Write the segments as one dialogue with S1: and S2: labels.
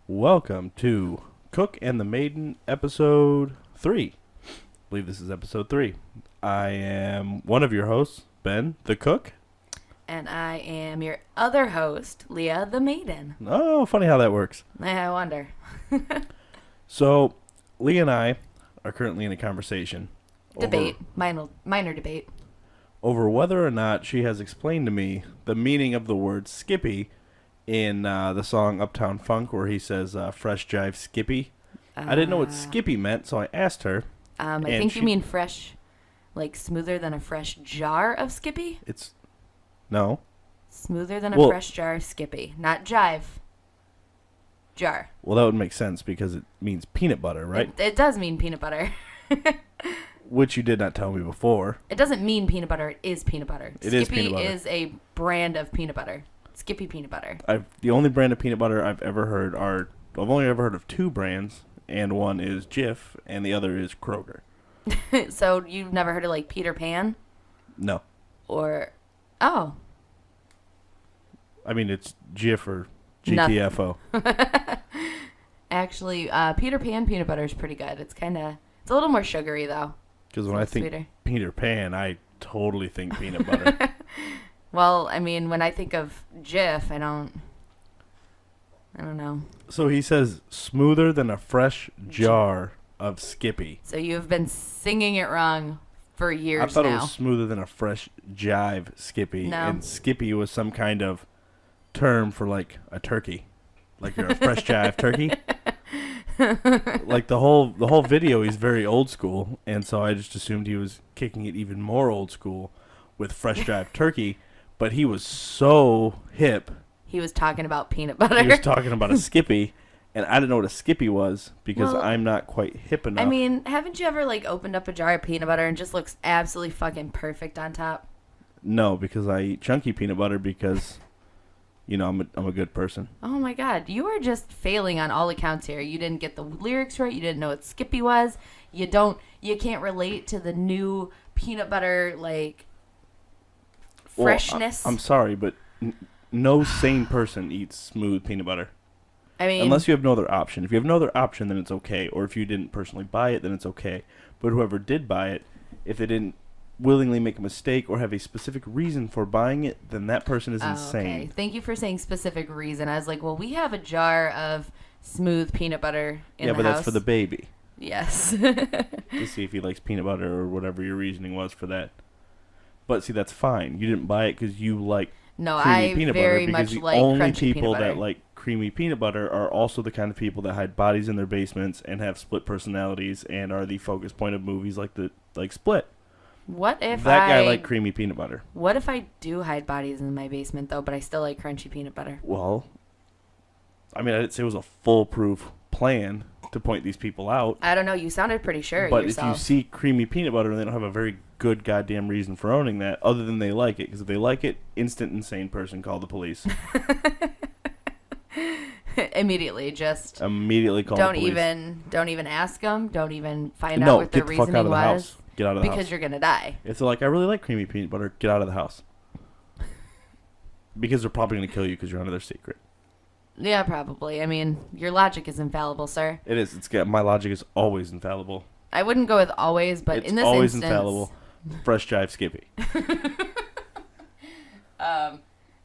S1: Welcome to Cook and the Maiden, episode 3. I believe this is episode 3. I am one of your hosts, Ben, the cook.
S2: And I am your other host, Leah, the Maiden.
S1: Oh, funny how that works.
S2: I wonder.
S1: So, Leah and I are currently in a conversation.
S2: Debate. Minor debate.
S1: Over whether or not she has explained to me the meaning of the word Skippy in the song Uptown Funk, where he says, fresh jive Skippy. I didn't know what Skippy meant, so I asked her.
S2: I think you mean fresh, like smoother than a fresh jar of Skippy?
S1: No.
S2: Smoother than a fresh jar of Skippy. Not jive. Jar.
S1: Well, that would make sense because it means peanut butter, right?
S2: It does mean peanut butter.
S1: Which you did not tell me before.
S2: It doesn't mean peanut butter. It is peanut butter.
S1: Skippy
S2: is
S1: peanut butter.
S2: Is a brand of peanut butter. Skippy peanut butter.
S1: The only brand of peanut butter I've ever heard I've only ever heard of 2 brands, and one is Jif, and the other is Kroger.
S2: So you've never heard of like Peter Pan?
S1: No.
S2: I
S1: mean, it's Jif or GTFO.
S2: Actually, Peter Pan peanut butter is pretty good. It's a little more sugary though.
S1: Because when I think sweeter. Peter Pan, I totally think peanut butter.
S2: Well, I mean, when I think of Jif, I don't know.
S1: So he says smoother than a fresh jar of Skippy.
S2: So you've been singing it wrong for years now.
S1: I thought it was smoother than a fresh jive Skippy.
S2: No.
S1: And Skippy was some kind of term for like a turkey. Like you're a fresh jive turkey. Like the whole video, he's very old school, and so I just assumed he was kicking it even more old school with fresh jive turkey. But he was so hip.
S2: He was talking about peanut butter.
S1: He was talking about a Skippy, and I didn't know what a Skippy was because I'm not quite hip enough.
S2: I mean, haven't you ever opened up a jar of peanut butter and just looks absolutely fucking perfect on top?
S1: No, because I eat chunky peanut butter because, I'm a good person.
S2: Oh my God, you are just failing on all accounts here. You didn't get the lyrics right. You didn't know what Skippy was. You can't relate to the new peanut butter freshness.
S1: I'm sorry, but no sane person eats smooth peanut butter.
S2: I mean,
S1: unless you have no other option. If you have no other option, then it's okay. Or if you didn't personally buy it, then it's okay. But whoever did buy it, if they didn't willingly make a mistake or have a specific reason for buying it, then that person is insane.
S2: Okay. Thank you for saying specific reason. I was like, well, we have a jar of smooth peanut butter in the house.
S1: Yeah, but that's for the baby.
S2: Yes.
S1: To see if he likes peanut butter or whatever your reasoning was for that. But see, that's fine. You didn't buy it because you like creamy peanut butter. Because the only people that like creamy peanut butter are also the kind of people that hide bodies in their basements and have split personalities and are the focus point of movies like Split.
S2: What if
S1: that guy liked creamy peanut butter?
S2: What if I do hide bodies in my basement though, but I still like crunchy peanut butter?
S1: Well, I mean, I didn't say it was a foolproof plan to point these people out.
S2: I don't know. You sounded pretty sure
S1: but
S2: yourself.
S1: If you see creamy peanut butter and they don't have a very good goddamn reason for owning that, other than they like it, because if they like it, instant insane person, call the police.
S2: Immediately call the police. Don't even ask them. Don't even find out what their reasoning was.
S1: Get out of the house.
S2: Because you're going to die.
S1: If they're like, I really like creamy peanut butter, get out of the house. Because they're probably going to kill you because you're under their secret.
S2: Yeah, probably. I mean, your logic is infallible, sir.
S1: It is. My logic is always infallible.
S2: I wouldn't go with always, but in this
S1: instance... It's always
S2: instance...
S1: infallible. Fresh jive Skippy.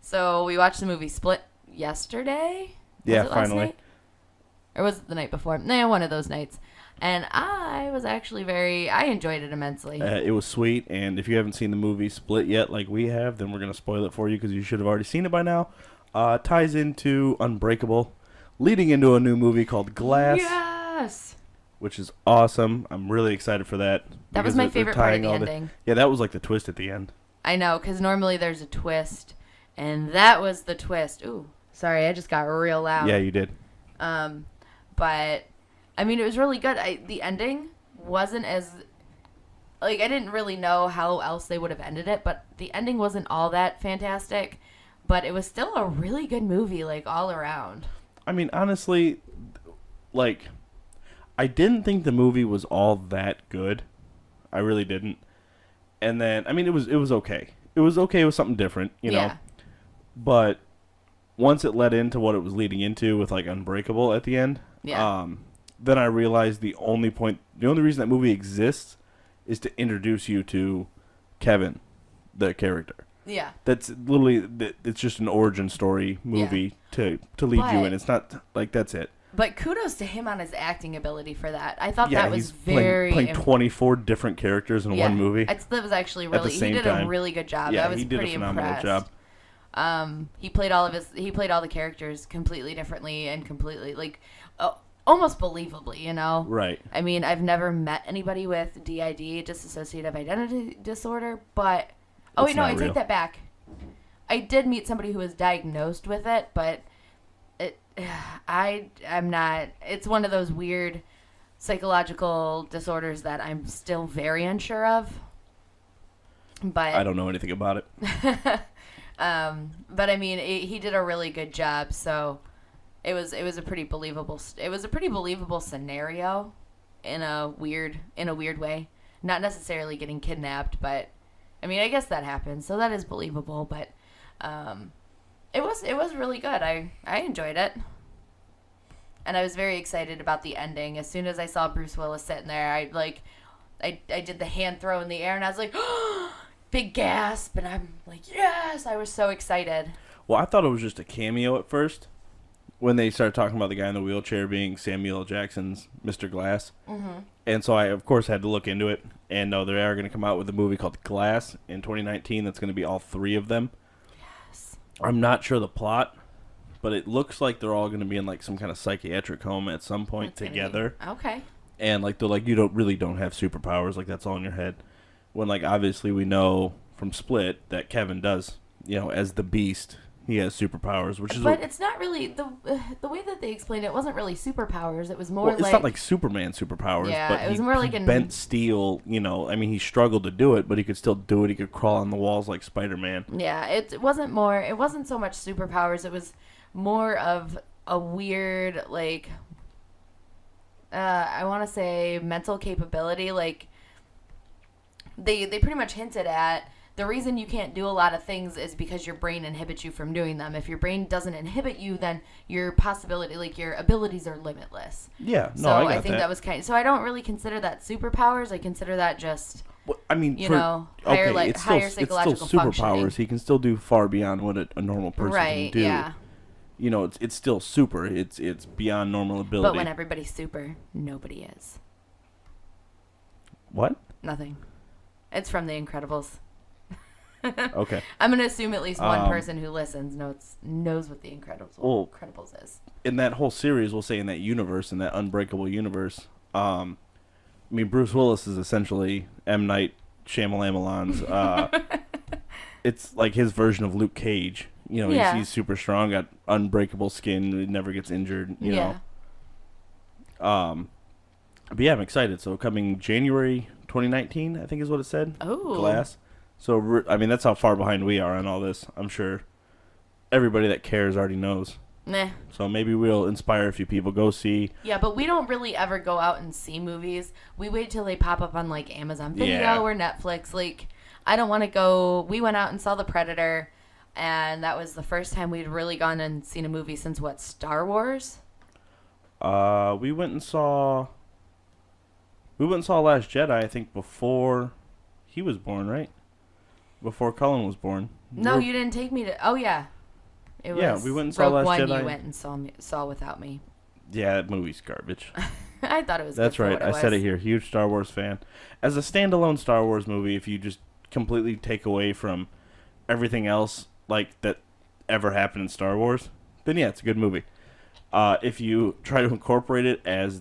S2: So we watched the movie Split yesterday?
S1: Yeah, finally.
S2: Night? Or was it the night before? Nah, one of those nights. And I was actually I enjoyed it immensely.
S1: It was sweet, and if you haven't seen the movie Split yet like we have, then we're going to spoil it for you because you should have already seen it by now. Ties into Unbreakable, leading into a new movie called Glass.
S2: Yes!
S1: Which is awesome. I'm really excited for that.
S2: That was my favorite part of the ending.
S1: Yeah, that was like the twist at the end.
S2: I know, because normally there's a twist, and that was the twist. Ooh, sorry, I just got real loud.
S1: Yeah, you did.
S2: But... I mean, it was really good. The ending wasn't as... I didn't really know how else they would have ended it, but the ending wasn't all that fantastic. But it was still a really good movie, all around.
S1: I mean, honestly, I didn't think the movie was all that good. I really didn't. And then, I mean, it was okay. It was okay. It was something different, you know. But once it led into what it was leading into with like Unbreakable at the end, then I realized the only reason that movie exists is to introduce you to Kevin, the character.
S2: Yeah.
S1: That's literally, it's just an origin story movie to lead you in. It's not like that's it.
S2: But kudos to him on his acting ability for that. I thought that was very...
S1: playing 24 different characters in one movie.
S2: That was actually really... He did a really good job. I was pretty impressed. Job. He played all the characters completely differently and completely, like, almost believably, you know?
S1: Right.
S2: I mean, I've never met anybody with DID, dissociative identity disorder, but... Oh, wait, no, I take that back. I did meet somebody who was diagnosed with it, but... I'm not. It's one of those weird psychological disorders that I'm still very unsure of. But
S1: I don't know anything about it.
S2: But I mean, he did a really good job. So it was a pretty believable. It was a pretty believable scenario, in a weird way. Not necessarily getting kidnapped, but I mean, I guess that happens. So that is believable. But It was really good. I enjoyed it. And I was very excited about the ending. As soon as I saw Bruce Willis sitting there, I did the hand throw in the air, and I was like, big gasp, and I'm like, yes! I was so excited.
S1: Well, I thought it was just a cameo at first, when they started talking about the guy in the wheelchair being Samuel L. Jackson's Mr. Glass. Mm-hmm. And so I, of course, had to look into it, and they are going to come out with a movie called Glass in 2019 that's going to be all three of them.
S2: Yes.
S1: I'm not sure the plot, but it looks like they're all going to be in like some kind of psychiatric home at some point together.
S2: Okay.
S1: And like they're like, you don't have superpowers, like that's all in your head. When like obviously we know from Split that Kevin does, as the Beast, he has superpowers, which is.
S2: But it's not really the way that they explained it wasn't really superpowers. It was more
S1: it's not like Superman superpowers.
S2: Yeah,
S1: but
S2: it was more like
S1: bent steel. I mean, he struggled to do it, but he could still do it. He could crawl on the walls like Spider-Man.
S2: Yeah, it wasn't so much superpowers. It was more of a weird, like, I want to say mental capability. Like, they pretty much hinted at the reason you can't do a lot of things is because your brain inhibits you from doing them. If your brain doesn't inhibit you, then your abilities are limitless.
S1: Yeah, no,
S2: so
S1: I
S2: think that was so I don't really consider that superpowers. I consider that just...
S1: Well, I mean,
S2: higher psychological
S1: it's still superpowers.
S2: Functioning.
S1: He can still do far beyond what a normal person can do.
S2: Yeah.
S1: It's still super. It's beyond normal ability.
S2: But when everybody's super, nobody is.
S1: What?
S2: Nothing. It's from The Incredibles.
S1: Okay.
S2: I'm going to assume at least one person who listens knows what The Incredibles is.
S1: In that whole series, we'll say in that universe, in that Unbreakable universe, I mean, Bruce Willis is essentially M. Night Shyamalan's, it's like his version of Luke Cage. He's super strong, got unbreakable skin, he never gets injured, know. But yeah, I'm excited. So coming January 2019, I think is what it said.
S2: Oh.
S1: Glass. So, I mean, that's how far behind we are on all this. I'm sure everybody that cares already knows.
S2: Nah.
S1: So maybe we'll inspire a few people. Go see.
S2: Yeah, but we don't really ever go out and see movies. We wait till they pop up on, like, Amazon Video or Netflix. Like, I don't want to go. We went out and saw The Predator, and that was the first time we'd really gone and seen a movie since, Star Wars?
S1: We went and saw Last Jedi, I think, before he was born, right? Before Cullen was born.
S2: No, you didn't take me to... Oh, yeah. It was
S1: we went and saw Last Jedi.
S2: You went and saw without me.
S1: Yeah, that movie's garbage.
S2: I thought it was
S1: That's
S2: good
S1: right. I said it here. Huge Star Wars fan. As a standalone Star Wars movie, if you just completely take away from everything else like that ever happened in Star Wars, then yeah, it's a good movie. If you try to incorporate it as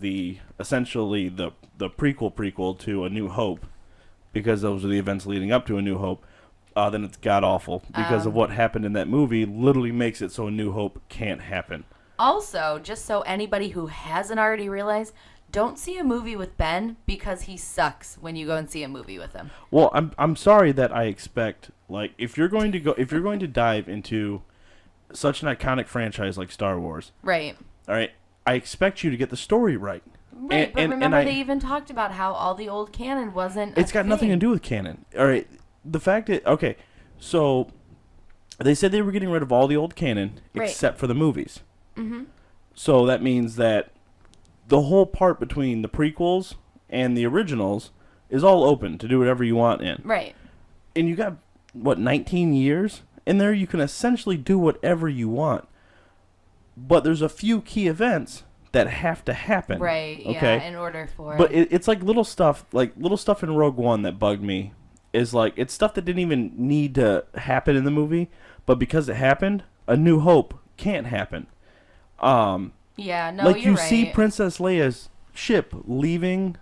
S1: essentially the prequel to A New Hope, because those are the events leading up to A New Hope, then it's god-awful. Because of what happened in that movie literally makes it so A New Hope can't happen.
S2: Also, just so anybody who hasn't already realized, don't see a movie with Ben because he sucks when you go and see a movie with him.
S1: Well, I'm sorry that I expect, like, if you're going to dive into such an iconic franchise like Star Wars.
S2: Right.
S1: All right. I expect you to get the story right.
S2: Right, but remember they even talked about how all the old canon wasn't
S1: It's got nothing to do with canon. All right. The fact is, okay, so They said they were getting rid of all the old canon except for the movies.
S2: Mm-hmm.
S1: So that means that the whole part between the prequels and the originals is all open to do whatever you want in.
S2: Right.
S1: And you got, 19 years? In there you can essentially do whatever you want. But there's a few key events that have to happen.
S2: Right, okay? Yeah, in order for...
S1: But it's like little stuff in Rogue One that bugged me. Is like, it's stuff that didn't even need to happen in the movie, but because it happened, A New Hope can't happen.
S2: Yeah, no,
S1: like
S2: you're
S1: you see Princess Leia's ship leaving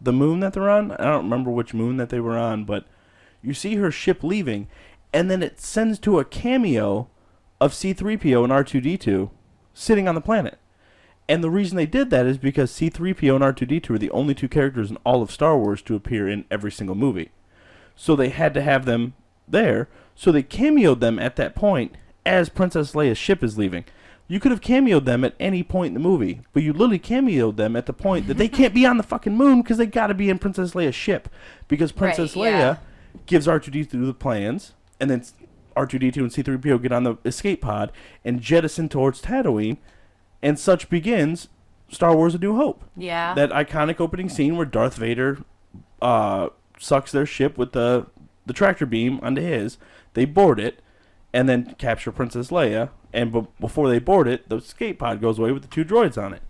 S1: the moon that they're on. I don't remember which moon that they were on, but you see her ship leaving, and then it sends to a cameo of C-3PO and R2-D2 sitting on the planet. And the reason they did that is because C-3PO and R2-D2 are the only two characters in all of Star Wars to appear in every single movie. So they had to have them there. So they cameoed them at that point as Princess Leia's ship is leaving. You could have cameoed them at any point in the movie, but you literally cameoed them at the point that they can't be on the fucking moon because they got to be in Princess Leia's ship. Because Princess Leia gives R2-D2 the plans, and then R2-D2 and C-3PO get on the escape pod and jettison towards Tatooine, and such begins Star Wars A New Hope.
S2: Yeah.
S1: That iconic opening scene where Darth Vader sucks their ship with the tractor beam onto his. They board it, and then capture Princess Leia. And before they board it, the escape pod goes away with the two droids on it.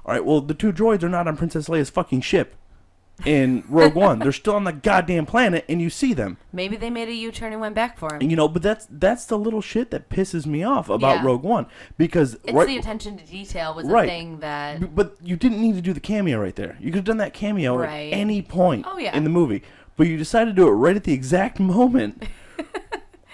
S1: All right, well, the two droids are not on Princess Leia's fucking ship in Rogue One. They're still on the goddamn planet, and you see them.
S2: Maybe they made a U-turn and went back for him.
S1: But that's the little shit that pisses me off about Rogue One. Because
S2: it's the attention to detail was the thing that...
S1: But you didn't need to do the cameo right there. You could have done that cameo at any point in the movie. But you decided to do it right at the exact moment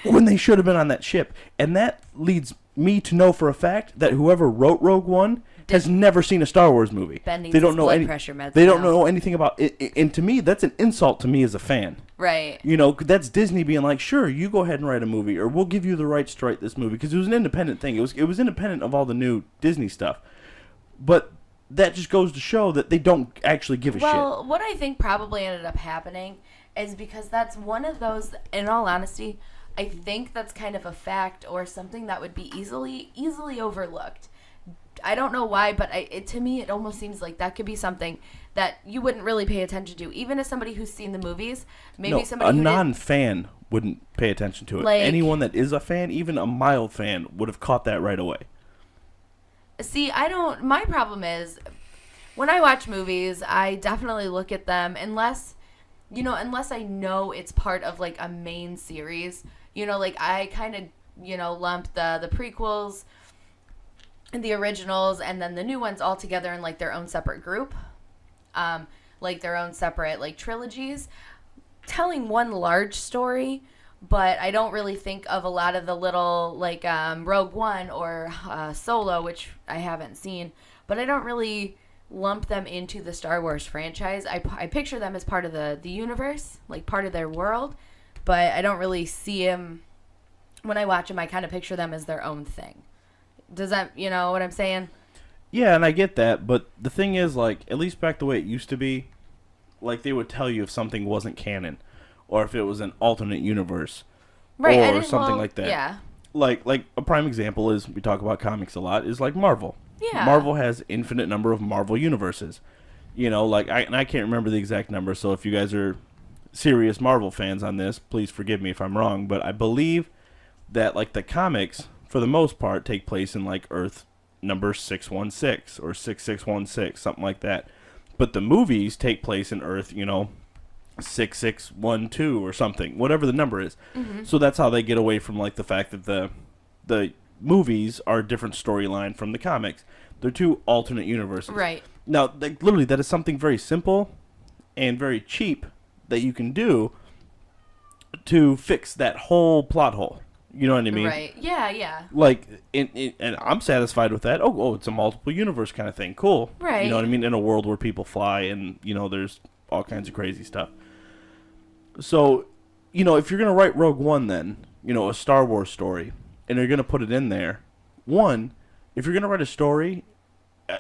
S1: when they should have been on that ship. And that leads me to know for a fact that whoever wrote Rogue One has never seen a Star Wars movie.
S2: Ben needs blood pressure meds.
S1: They don't know anything about it. And to me, that's an insult to me as a fan.
S2: Right.
S1: That's Disney being like, sure, you go ahead and write a movie, or we'll give you the rights to write this movie. Because it was an independent thing. It was independent of all the new Disney stuff. But that just goes to show that they don't actually give a shit.
S2: Well, what I think probably ended up happening is because that's one of those, in all honesty, I think that's kind of a fact or something that would be easily overlooked. I don't know why, but to me, it almost seems like that could be something that you wouldn't really pay attention to. Even as somebody who's seen the movies, maybe somebody
S1: a non-fan wouldn't pay attention to it. Like, anyone that is a fan, even a mild fan, would have caught that right away.
S2: See, my problem is, when I watch movies, I definitely look at them, unless I know it's part of, like, a main series. Like, I kind of, lump the prequels and the originals and then the new ones all together in, like, their own separate group. Like, their own separate, like, trilogies. Telling one large story, but I don't really think of a lot of the little, like, Rogue One or Solo, which I haven't seen. But I don't really lump them into the Star Wars franchise. I picture them as part of the universe, like part of their world, but I don't really see them. When I watch them, I kind of picture them as their own thing. Does that, you know what I'm saying?
S1: Yeah, and I get that, but the thing is, like, at least back the way it used to be, like, they would tell you if something wasn't canon, or if it was an alternate universe, or something like that.
S2: Yeah.
S1: Like a prime example is, we talk about comics a lot, is like Marvel.
S2: Yeah.
S1: Marvel has infinite number of Marvel universes. Like, I can't remember the exact number, so if you guys are serious Marvel fans on this, please forgive me if I'm wrong, but I believe that, like, the comics, for the most part, take place in, like, Earth number 616 or 6616, something like that. But the movies take place in Earth, 6612 or something, whatever the number is. Mm-hmm. So that's how they get away from, like, the fact that the movies are a different storyline from the comics. They're two alternate universes.
S2: Right.
S1: Now, like, literally, that is something very simple and very cheap that you can do to fix that whole plot hole. You know what I mean?
S2: Right. Yeah, yeah.
S1: Like, and I'm satisfied with that. Oh, it's a multiple universe kind of thing. Cool.
S2: Right.
S1: You know what I mean? In a world where people fly and, there's all kinds of crazy stuff. So, if you're going to write Rogue One then, a Star Wars story, and you're going to put it in there, one, if you're going to write a story,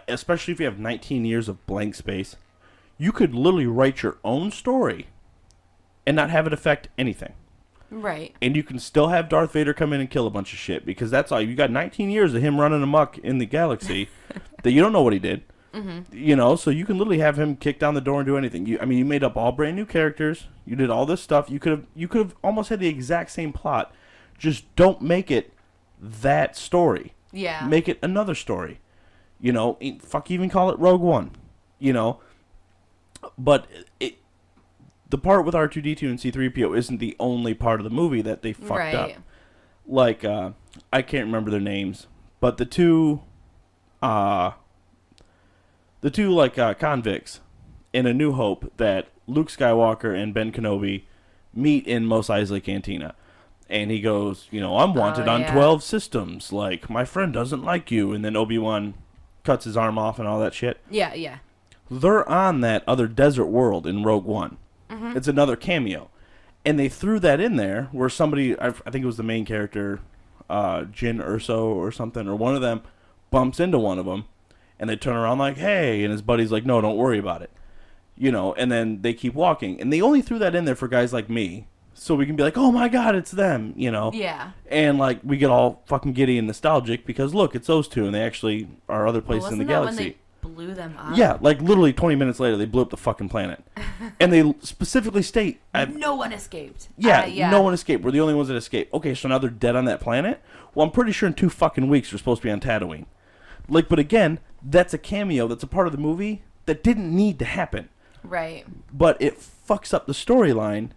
S1: especially if you have 19 years of blank space, you could literally write your own story and not have it affect anything.
S2: Right.
S1: And you can still have Darth Vader come in and kill a bunch of shit, because that's all. You got 19 years of him running amok in the galaxy that you don't know what he did. Mm-hmm. So you can literally have him kick down the door and do anything. You made up all brand new characters. You did all this stuff. You could have almost had the exact same plot. Just don't make it that story.
S2: Yeah.
S1: Make it another story. Fuck, even call it Rogue One. But the part with R2-D2 and C-3PO isn't the only part of the movie that they fucked up. Like, I can't remember their names, but the two convicts in A New Hope that Luke Skywalker and Ben Kenobi meet in Mos Eisley Cantina. And he goes, I'm wanted on 12 systems. Like, my friend doesn't like you. And then Obi-Wan cuts his arm off and all that shit.
S2: Yeah.
S1: They're on that other desert world in Rogue One. Mm-hmm. It's another cameo. And they threw that in there where somebody, I think it was the main character, Jyn Erso or something, or one of them bumps into one of them. And they turn around like, hey. And his buddy's like, no, don't worry about it. And then they keep walking. And they only threw that in there for guys like me. So we can be like, oh my God, it's them,
S2: Yeah.
S1: And like we get all fucking giddy and nostalgic because look, it's those two, and they actually are other places in the galaxy.
S2: When they blew them up?
S1: Yeah, like literally 20 minutes later, they blew up the fucking planet, and they specifically state
S2: no one escaped.
S1: Yeah, no one escaped. We're the only ones that escaped. Okay, so now they're dead on that planet. Well, I'm pretty sure in 2 fucking weeks they're supposed to be on Tatooine. Like, but again, that's a cameo. That's a part of the movie that didn't need to happen.
S2: Right.
S1: But it fucks up the storyline.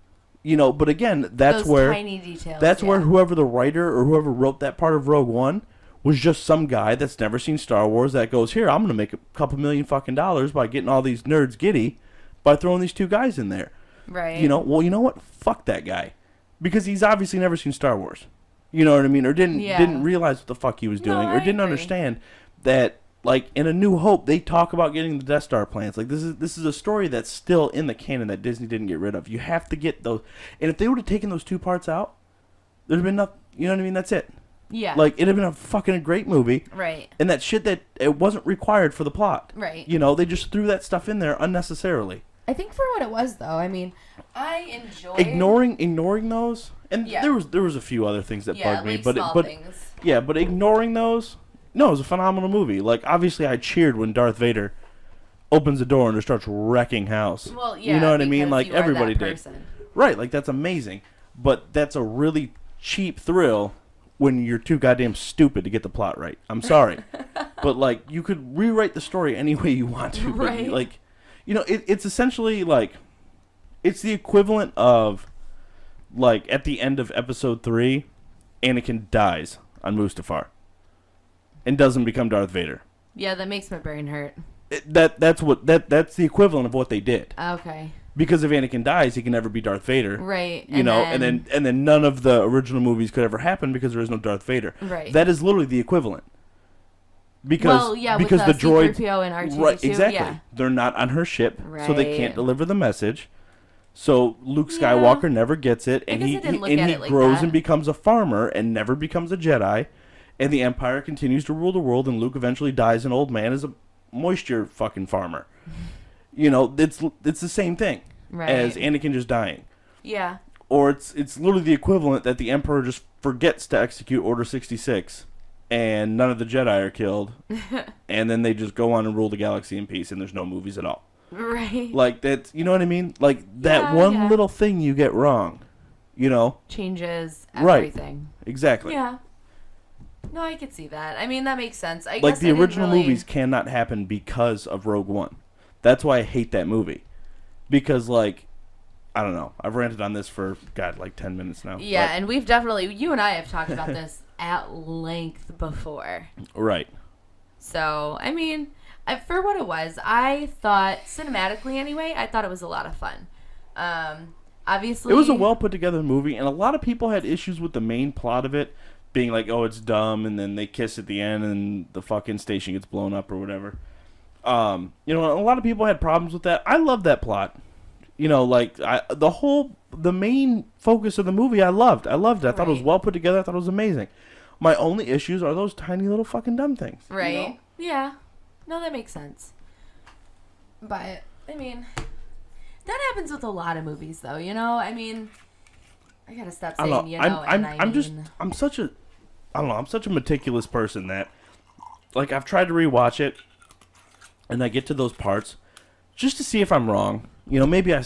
S1: But again, that's
S2: those
S1: where
S2: tiny details.
S1: That's where whoever the writer or whoever wrote that part of Rogue One was just some guy that's never seen Star Wars that goes, here, I'm gonna make a couple $1 million fucking by getting all these nerds giddy by throwing these 2 guys in there.
S2: Right.
S1: Well, you know what? Fuck that guy, because he's obviously never seen Star Wars. You know what I mean? Or didn't realize what the fuck he was doing, or didn't understand that. Like, in A New Hope, they talk about getting the Death Star plans. Like, this is a story that's still in the canon that Disney didn't get rid of. You have to get those. And if they would have taken those 2 parts out, there'd have been nothing. You know what I mean? That's it.
S2: Yeah.
S1: Like, it'd have been a fucking great movie.
S2: Right.
S1: And that shit that it wasn't required for the plot.
S2: Right.
S1: They just threw that stuff in there unnecessarily.
S2: I think for what it was, though, I mean, I enjoyed...
S1: Ignoring those, and there was a few other things that bugged me. But things. Yeah, but ignoring those... No, it was a phenomenal movie. Like, obviously, I cheered when Darth Vader opens the door and just starts wrecking house.
S2: Well, yeah,
S1: you know what I mean? Like, everybody
S2: did.
S1: Right, like, that's amazing. But that's a really cheap thrill when you're too goddamn stupid to get the plot right. I'm sorry. But, like, you could rewrite the story any way you want to.
S2: Right.
S1: But, like, it's essentially, like, it's the equivalent of, like, at the end of Episode 3, Anakin dies on Mustafar. And doesn't become Darth Vader.
S2: Yeah, that makes my brain hurt.
S1: That's the equivalent of what they did.
S2: Okay.
S1: Because if Anakin dies, he can never be Darth Vader.
S2: Right.
S1: And then none of the original movies could ever happen because there is no Darth Vader.
S2: Right.
S1: That is literally the equivalent. Because with the droids,
S2: C-3PO and R2-D2,
S1: right, exactly.
S2: Yeah.
S1: They're not on her ship,
S2: right.
S1: So they can't deliver the message. So Luke Skywalker never gets it, and he grows and becomes a farmer and never becomes a Jedi. And the Empire continues to rule the world, and Luke eventually dies an old man as a moisture fucking farmer. It's the same thing as Anakin just dying.
S2: Yeah.
S1: Or it's literally the equivalent that the Emperor just forgets to execute Order 66, and none of the Jedi are killed, and then they just go on and rule the galaxy in peace, and there's no movies at all.
S2: Right.
S1: Like, that's, you know what I mean? Like, that little thing you get wrong,
S2: changes everything.
S1: Right. Exactly.
S2: Yeah. No, I could see that. I mean, that makes sense. I
S1: guess
S2: like,
S1: the original movies cannot happen because of Rogue One. That's why I hate that movie. Because, like, I don't know. I've ranted on this for, like 10 minutes now.
S2: Yeah, and we've definitely, you and I have talked about this at length before.
S1: Right.
S2: So, I mean, for what it was, I thought, cinematically anyway, I thought it was a lot of fun. Obviously...
S1: It was a well put together movie, and a lot of people had issues with the main plot of it. Being like, oh, it's dumb, and then they kiss at the end, and the fucking station gets blown up or whatever. A lot of people had problems with that. I love that plot. The main focus of the movie, I loved it. I thought it was well put together. I thought it was amazing. My only issues are those tiny little fucking dumb things.
S2: Right. Yeah. No, that makes sense. But, I mean, that happens with a lot of movies, though, I mean... I gotta stop saying,
S1: I'm such a, I don't know, I'm such a meticulous person that, like, I've tried to rewatch it, and I get to those parts just to see if I'm wrong. You know, maybe I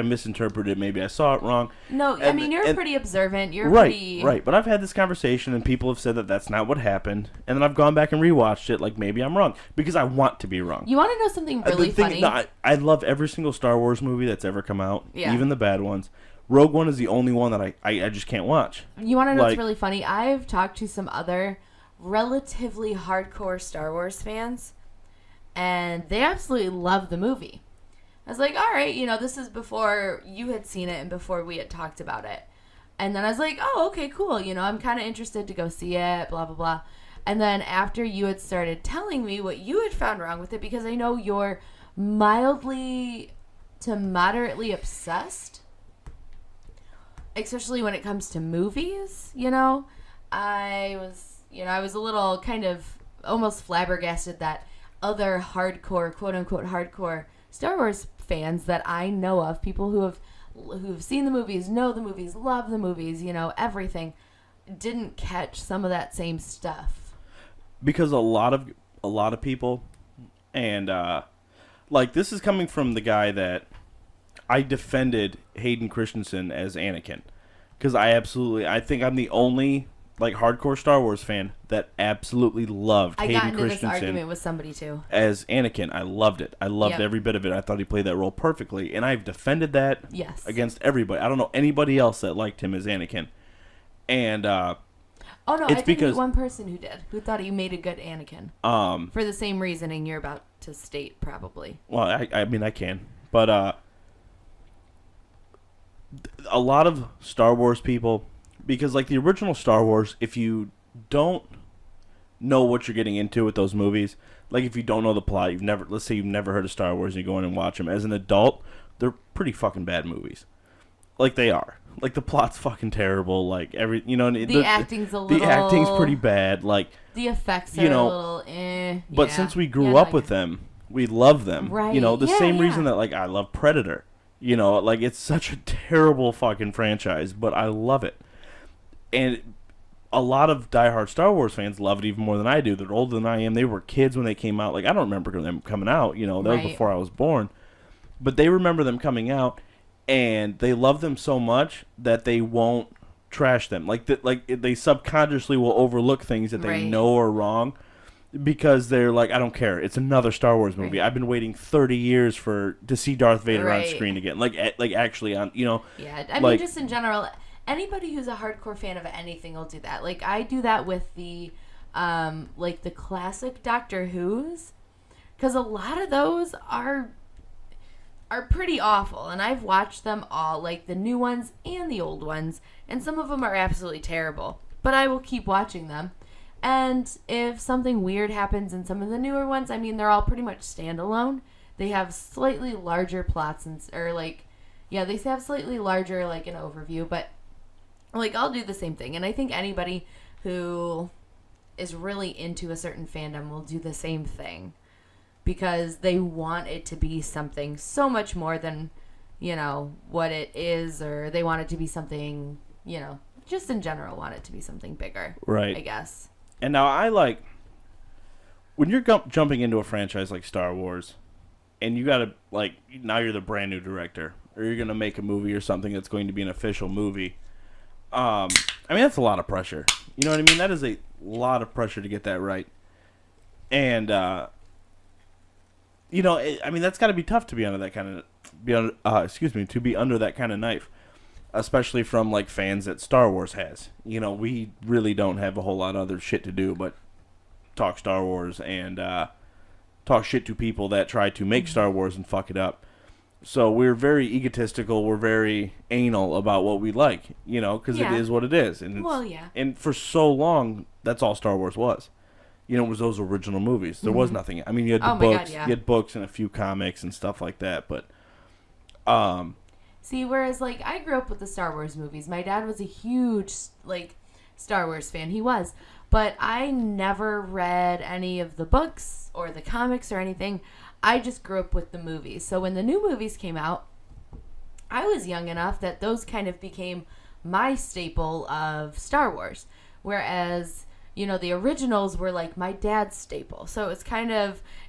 S1: misinterpreted it, maybe I saw it wrong.
S2: No, I mean, you're pretty observant. You're
S1: right. But I've had this conversation, and people have said that that's not what happened, and then I've gone back and rewatched it, like, maybe I'm wrong, because I want to be wrong.
S2: You want to know something really funny?
S1: No, I love every single Star Wars movie that's ever come out, even the bad ones. Rogue One is the only one that I just can't watch.
S2: You want to know what's really funny? I've talked to some other relatively hardcore Star Wars fans, and they absolutely love the movie. I was like, all right, this is before you had seen it and before we had talked about it. And then I was like, oh, okay, cool. I'm kind of interested to go see it, blah, blah, blah. And then after you had started telling me what you had found wrong with it, because I know you're mildly to moderately obsessed, especially when it comes to movies, I was a little kind of almost flabbergasted that other hardcore, quote-unquote hardcore Star Wars fans that I know of, people who've seen the movies, know the movies, love the movies, everything, didn't catch some of that same stuff.
S1: Because a lot of people, and this is coming from the guy that I defended Hayden Christensen as Anakin, because I think I'm the only hardcore Star Wars fan that absolutely loved Hayden Christensen. I got into this argument
S2: with somebody too.
S1: As Anakin, I loved it. I loved every bit of it. I thought he played that role perfectly, and I've defended that against everybody. I don't know anybody else that liked him as Anakin. And
S2: I think meet one person who thought he made a good Anakin. For the same reasoning you're about to state, probably.
S1: Well, I mean, I can, but a lot of Star Wars people. Because, the original Star Wars, if you don't know what you're getting into with those movies, if you don't know the plot, let's say you've never heard of Star Wars and you go in and watch them, as an adult, they're pretty fucking bad movies. They are. The plot's fucking terrible.
S2: The acting's a little...
S1: The acting's pretty bad.
S2: The effects are a little
S1: But since we grew up with them, we love them.
S2: Right.
S1: The same reason that, I love Predator. It's such a terrible fucking franchise, but I love it. And a lot of diehard Star Wars fans love it even more than I do. They're older than I am. They were kids when they came out. I don't remember them coming out. That was before I was born. But they remember them coming out, and they love them so much that they won't trash them. They subconsciously will overlook things that they know are wrong because they're I don't care. It's another Star Wars movie. Right. I've been waiting 30 years to see Darth Vader on screen again. Actually on, Yeah,
S2: I mean, just in general... Anybody who's a hardcore fan of anything will do that. I do that with the, the classic Doctor Who's, because a lot of those are pretty awful, and I've watched them all, the new ones and the old ones, and some of them are absolutely terrible, but I will keep watching them. And if something weird happens in some of the newer ones, I mean, they're all pretty much standalone. They have slightly larger plots, they have slightly larger, an overview, but... I'll do the same thing. And I think anybody who is really into a certain fandom will do the same thing. Because they want it to be something so much more than, what it is. Or they want it to be something, just in general want it to be something bigger.
S1: Right.
S2: I guess.
S1: And now when you're jumping into a franchise like Star Wars, and you got to, now you're the brand new director. Or you're going to make a movie or something that's going to be an official movie. I mean, that's a lot of pressure. You know what I mean? That is a lot of pressure to get that right. And, I mean, that's got to be tough to be under that kind of, to be under that kind of knife. Especially from, fans that Star Wars has. We really don't have a whole lot of other shit to do but talk Star Wars and, talk shit to people that try to make Star Wars and fuck it up. So we're very egotistical. We're very anal about what we like, because it is what it is. And and for so long, that's all Star Wars was. It was those original movies. There was nothing. I mean, you had the books, you had books and a few comics and stuff like that. But,
S2: see, whereas I grew up with the Star Wars movies. My dad was a huge Star Wars fan. He was, but I never read any of the books or the comics or anything. I just grew up with the movies. So when the new movies came out, I was young enough that those kind of became my staple of Star Wars. Whereas, you know, the originals were like my dad's staple. So it's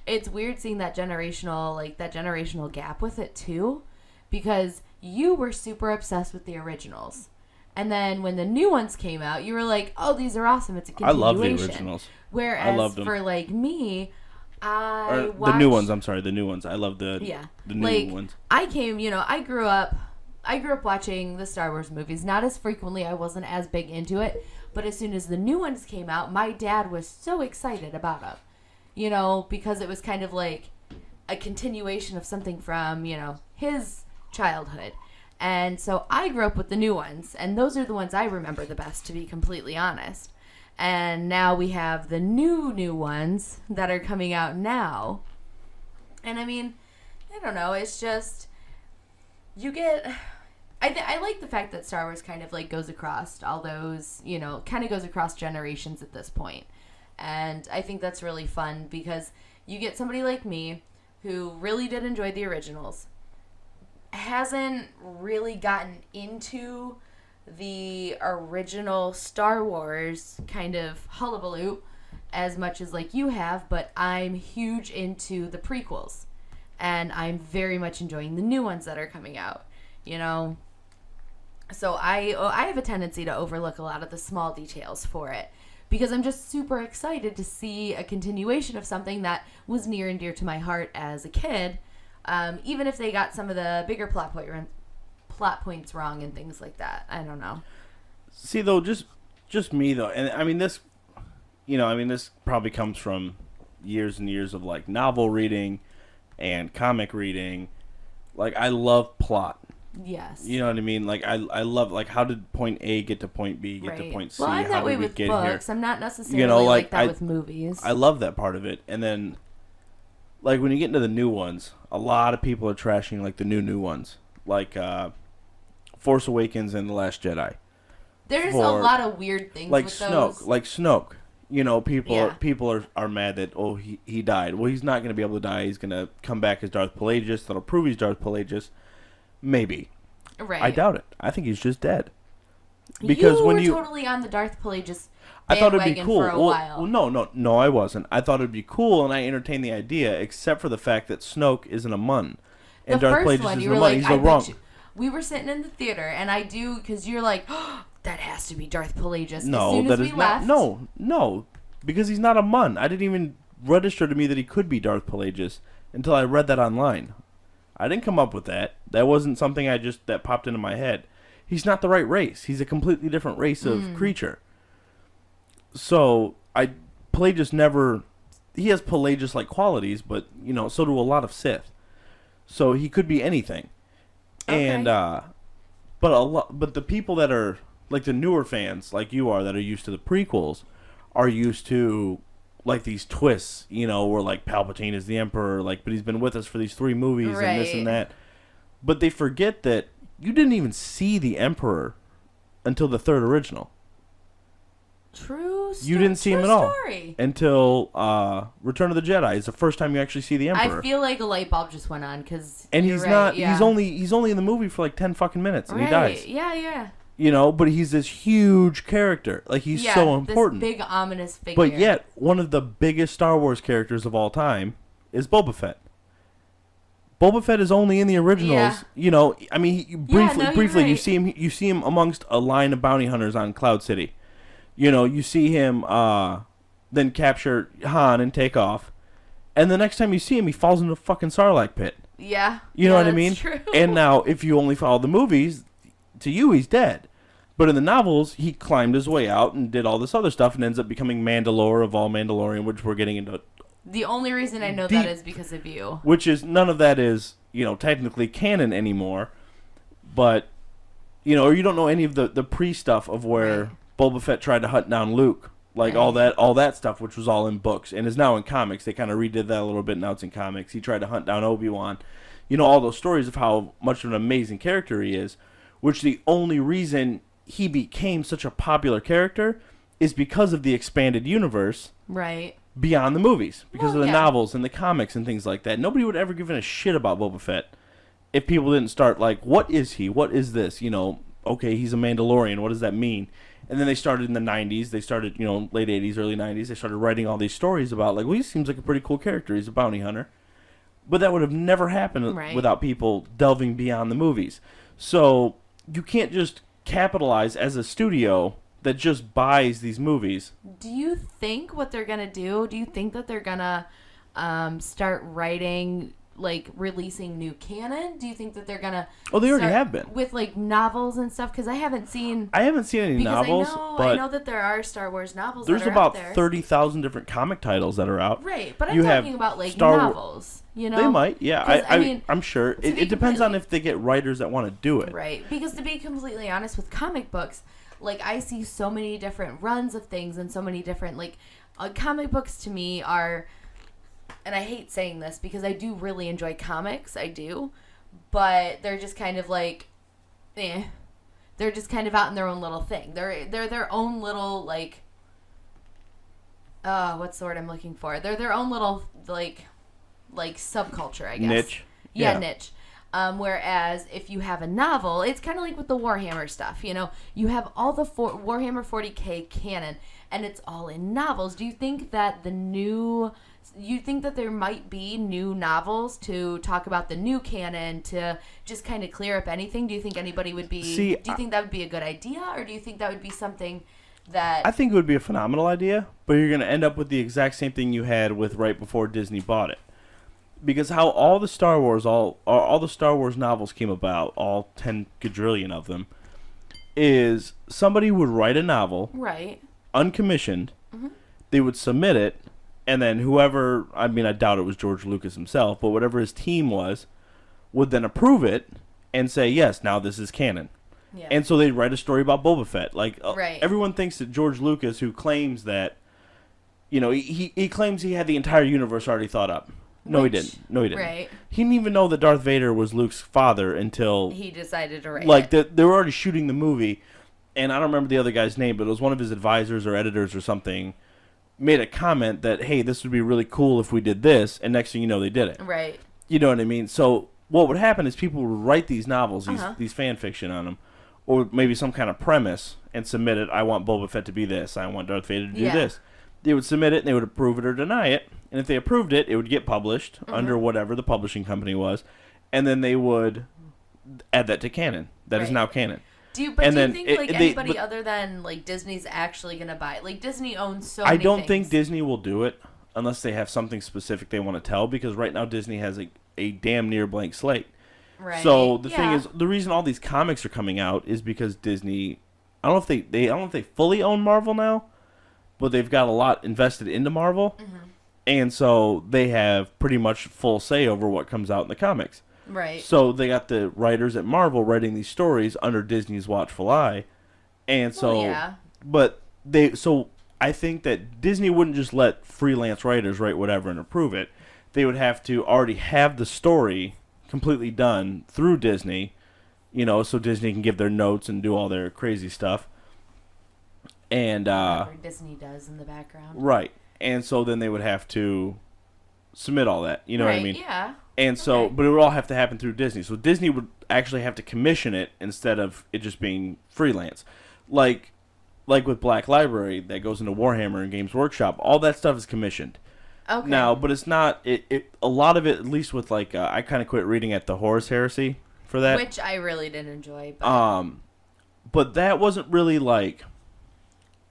S2: it's weird seeing that generational gap with it too, because you were super obsessed with the originals. And then when the new ones came out, you were like, oh, these are awesome. It's a continuation.
S1: I love the originals.
S2: Whereas for like me, I watched...
S1: The new ones, I'm sorry, the new ones. I love the new ones.
S2: I grew up watching the Star Wars movies. Not as frequently. I wasn't as big into it. But as soon as the new ones came out, my dad was so excited about them. You know, because it was kind of like a continuation of something from, you know, his childhood. And so I grew up with the new ones. And those are the ones I remember the best, to be completely honest. And now we have the new ones that are coming out now. And I mean, I don't know. It's just, you get... I like the fact that Star Wars kind of like goes across all those, you know, kind of goes across generations at this point. And I think that's really fun because you get somebody like me who really did enjoy the originals, hasn't really gotten into the original Star Wars kind of hullabaloo as much as like you have, but I'm huge into the prequels. And I'm very much enjoying the new ones that are coming out, you know. So I have a tendency to overlook a lot of the small details for it because I'm just super excited to see a continuation of something that was near and dear to my heart as a kid, even if they got some of the bigger plot points wrong and things like that. I don't know.
S1: See, though, just me, though, and I mean, this probably comes from years and years of, like, novel reading and comic reading. Like, I love plot.
S2: Yes.
S1: You know what I mean? Like, I love, like, how did point A get to point B, get to point C?
S2: Well, I'm that way with books. I'm not necessarily like that with movies.
S1: I love that part of it. And then, like, when you get into the new ones, a lot of people are trashing, like, the new ones. Like, Force Awakens and The Last Jedi.
S2: There's a lot of weird things
S1: like
S2: with
S1: Snoke,
S2: those.
S1: Like Snoke. You know, people are mad that, oh, he died. Well, he's not going to be able to die. He's going to come back as Darth Plagueis. That'll prove he's Darth Plagueis. Maybe.
S2: Right.
S1: I doubt it. I think he's just dead. Because
S2: you were totally on the Darth Plagueis
S1: I thought it'd be cool.
S2: For a while.
S1: No, I wasn't. I thought it'd be cool, and I entertained the idea, except for the fact that Snoke isn't a mun, and Darth Plagueis isn't a mun.
S2: Like,
S1: he's a wrong.
S2: We were sitting in the theater, and I do because you're like, oh, that has to be Darth Plagueis.
S1: No,
S2: as soon
S1: that
S2: as
S1: is
S2: we left,
S1: not. No, because he's not a mun. I didn't even register to me that he could be Darth Plagueis until I read that online. I didn't come up with that. That wasn't something that popped into my head. He's not the right race. He's a completely different race of creature. So, Plagueis never... He has Plagueis-like qualities, but, you know, so do a lot of Sith. So, he could be anything. Okay. And, but the people that are, like the newer fans, like you are, that are used to the prequels, are used to... like these twists, you know, where like Palpatine is the Emperor, like, but he's been with us for these 3 movies and this and that. But they forget that you didn't even see the Emperor until the 3rd original. You didn't see him at all until Return of the Jedi. It's the first time you actually see the Emperor.
S2: I feel like a light bulb just went on because
S1: he's not. Yeah. He's only in the movie for like 10 fucking minutes and he dies.
S2: Yeah.
S1: You know, but he's this huge character. Like, he's so important.
S2: This big, ominous figure.
S1: But yet, one of the biggest Star Wars characters of all time is Boba Fett. Boba Fett is only in the originals. Yeah. You know, I mean, briefly, right. you see him amongst a line of bounty hunters on Cloud City. You know, you see him then capture Han and take off. And the next time you see him, he falls into a fucking Sarlacc pit.
S2: Yeah.
S1: You know what I mean?
S2: That's true.
S1: And now, if you only follow the movies... to you, he's dead. But in the novels, he climbed his way out and did all this other stuff and ends up becoming Mandalore of all Mandalorian, which we're getting into.
S2: The only reason I know that is because of you.
S1: Which is, none of that is, you know, technically canon anymore. But, you know, or you don't know any of the pre-stuff of where Boba Fett tried to hunt down Luke. Like, all that stuff, which was all in books and is now in comics. They kind of redid that a little bit, now it's in comics. He tried to hunt down Obi-Wan. You know, all those stories of how much of an amazing character he is. Which the only reason he became such a popular character is because of the expanded universe.
S2: Right.
S1: Beyond the movies. Because of the novels and the comics and things like that. Nobody would ever give a shit about Boba Fett if people didn't start like, what is he? What is this? You know, okay, he's a Mandalorian. What does that mean? And then they started in the 90s. They started, late 80s, early 90s. They started writing all these stories about, like, well, he seems like a pretty cool character. He's a bounty hunter. But that would have never happened without people delving beyond the movies. So you can't just capitalize as a studio that just buys these movies.
S2: Do you think what they're going to do? Do you think that they're going to start writing, like, releasing new canon? Do you think that they're going to...
S1: Oh, they already have been.
S2: With, like, novels and stuff? Because I haven't seen...
S1: any novels, but...
S2: I know that there are Star Wars novels
S1: there's about 30,000 different comic titles that are out.
S2: Right, but I'm talking about, like, novels.
S1: They might, yeah. I'm sure. It depends on if they get writers that want to do it.
S2: Right, because to be completely honest with comic books, like, I see so many different runs of things and so many different, like, comic books to me are, and I hate saying this because I do really enjoy comics, I do, but they're just kind of like, they're just kind of out in their own little thing. They're their own little, like, what's the word I'm looking for? They're their own little, like subculture, I guess.
S1: Niche.
S2: Yeah, niche. Whereas if you have a novel, it's kind of like with the Warhammer stuff, you have all the Warhammer 40K canon, and it's all in novels. Do you think that there might be new novels to talk about the new canon to just kind of clear up anything? Do you think anybody would be... do you think that would be a good idea, or do you think that would be something that...
S1: I think it would be a phenomenal idea, but you're going to end up with the exact same thing you had with right before Disney bought it. Because how all the Star Wars novels came about, all 10 quadrillion of them, is somebody would write a novel,
S2: right,
S1: uncommissioned, they would submit it, and then whoever, I doubt it was George Lucas himself, but whatever his team was, would then approve it and say, yes, now this is canon.
S2: Yeah.
S1: And so they'd write a story about Boba Fett. Like,
S2: right.
S1: Everyone thinks that George Lucas, who claims that, he claims he had the entire universe already thought up. No, he didn't.
S2: Right.
S1: He didn't even know that Darth Vader was Luke's father until...
S2: he decided to write
S1: they were already shooting the movie, and I don't remember the other guy's name, but it was one of his advisors or editors or something, made a comment that, hey, this would be really cool if we did this, and next thing you know, they did it.
S2: Right.
S1: You know what I mean? So what would happen is people would write these novels, these fan fiction on them, or maybe some kind of premise, and submit it. I want Boba Fett to be this. I want Darth Vader to do this. They would submit it, and they would approve it or deny it. And if they approved it, it would get published under whatever the publishing company was. And then they would add that to canon. That is now canon.
S2: Do you think anybody other than like Disney's actually going to buy it? Like Disney owns so many
S1: things. I don't
S2: things.
S1: think Disney will do it unless they have something specific they want to tell. Because right now Disney has a damn near blank slate.
S2: Right.
S1: So the thing is, the reason all these comics are coming out is because Disney... I don't know if they fully own Marvel now. But they've got a lot invested into Marvel, and so they have pretty much full say over what comes out in the comics.
S2: Right.
S1: So they got the writers at Marvel writing these stories under Disney's watchful eye, and so, so I think that Disney wouldn't just let freelance writers write whatever and approve it. They would have to already have the story completely done through Disney, so Disney can give their notes and do all their crazy stuff. And
S2: whatever Disney does in the background.
S1: Right. And so then they would have to submit all that. You know what I mean?
S2: Yeah.
S1: And so, but it would all have to happen through Disney. So Disney would actually have to commission it instead of it just being freelance. Like with Black Library that goes into Warhammer and Games Workshop, all that stuff is commissioned.
S2: Okay.
S1: Now, but it's not, a lot of it, at least with I kind of quit reading at the Horus Heresy for that.
S2: Which I really didn't enjoy.
S1: But that wasn't really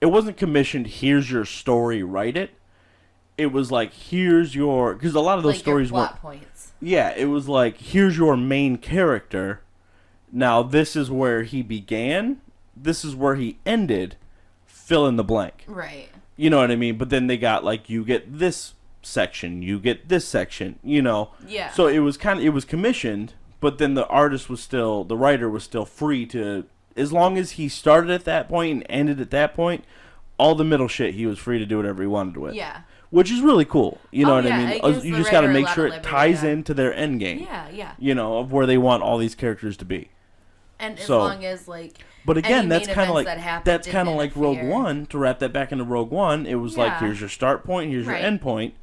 S1: it wasn't commissioned, here's your story, write it. It was here's your... Because a lot of those stories were...
S2: plot points.
S1: Yeah, it was here's your main character. Now, this is where he began. This is where he ended. Fill in the blank.
S2: Right.
S1: You know what I mean? But then they got, you get this section, you get this section,
S2: Yeah.
S1: So it was commissioned, but then the writer was still free to... As long as he started at that point and ended at that point, all the middle shit he was free to do whatever he wanted with.
S2: Yeah.
S1: Which is really cool. You know what I mean? You just got to make sure it ties into their end game.
S2: Yeah.
S1: Of where they want all these characters to be.
S2: And as long as
S1: But again, that's kind of like Rogue One. To wrap that back into Rogue One, it was here's your start point, here's your end point,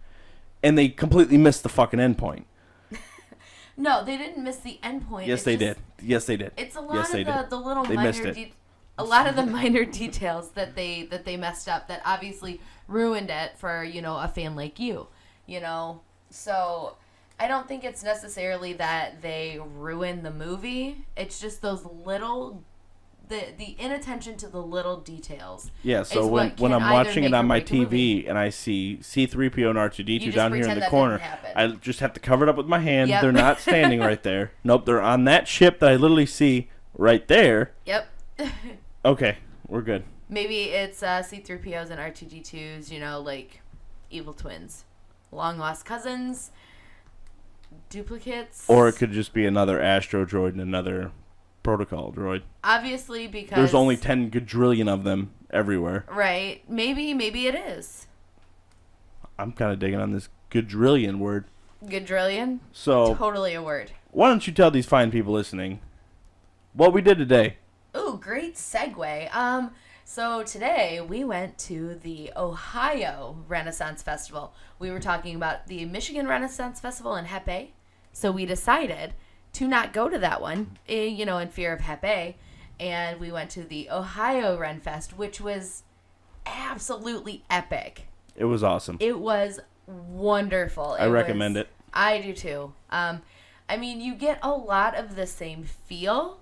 S1: and they completely missed the fucking end point.
S2: No, they didn't miss the end point.
S1: Yes, they did. Yes, they did.
S2: It's a lot of the little minor a lot of the minor details that they messed up that obviously ruined it for, a fan like you, So I don't think it's necessarily that they ruin the movie. It's just those little the inattention to the little details.
S1: Yeah, so when I'm watching it on my TV and I see C-3PO and R2-D2 down here in the corner, I just have to cover it up with my hand. Yep. They're not standing right there. Nope, they're on that ship that I literally see right there.
S2: Yep.
S1: Okay, we're good.
S2: Maybe it's C-3POs and R2-D2s, like evil twins, long lost cousins, duplicates.
S1: Or it could just be another Astro droid and another protocol droid.
S2: Obviously, because
S1: there's only 10 quadrillion of them everywhere.
S2: Right. Maybe it is.
S1: I'm kind of digging on this quadrillion word.
S2: Quadrillion?
S1: So
S2: totally a word.
S1: Why don't you tell these fine people listening what we did today?
S2: Ooh, great segue. So today we went to the Ohio Renaissance Festival. We were talking about the Michigan Renaissance Festival in Hepe. So we decided to not go to that one, in fear of Hepe. And we went to the Ohio Renn Fest, which was absolutely epic.
S1: It was awesome.
S2: It was wonderful.
S1: I recommend it.
S2: I do too. You get a lot of the same feel,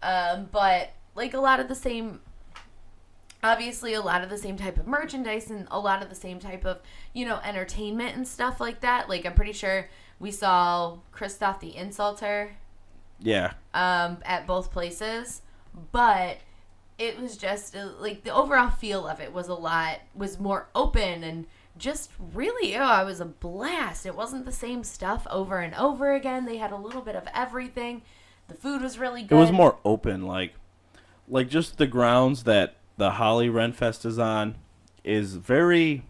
S2: but like a lot of the same, obviously a lot of the same type of merchandise and a lot of the same type of, entertainment and stuff like that. Like I'm pretty sure we saw Christoph the Insulter.
S1: Yeah.
S2: At both places, but it was just like the overall feel of it was more open and just really, it was a blast. It wasn't the same stuff over and over again. They had a little bit of everything. The food was really good.
S1: It was more open, like just the grounds that the Ohio Renn Fest is on is very,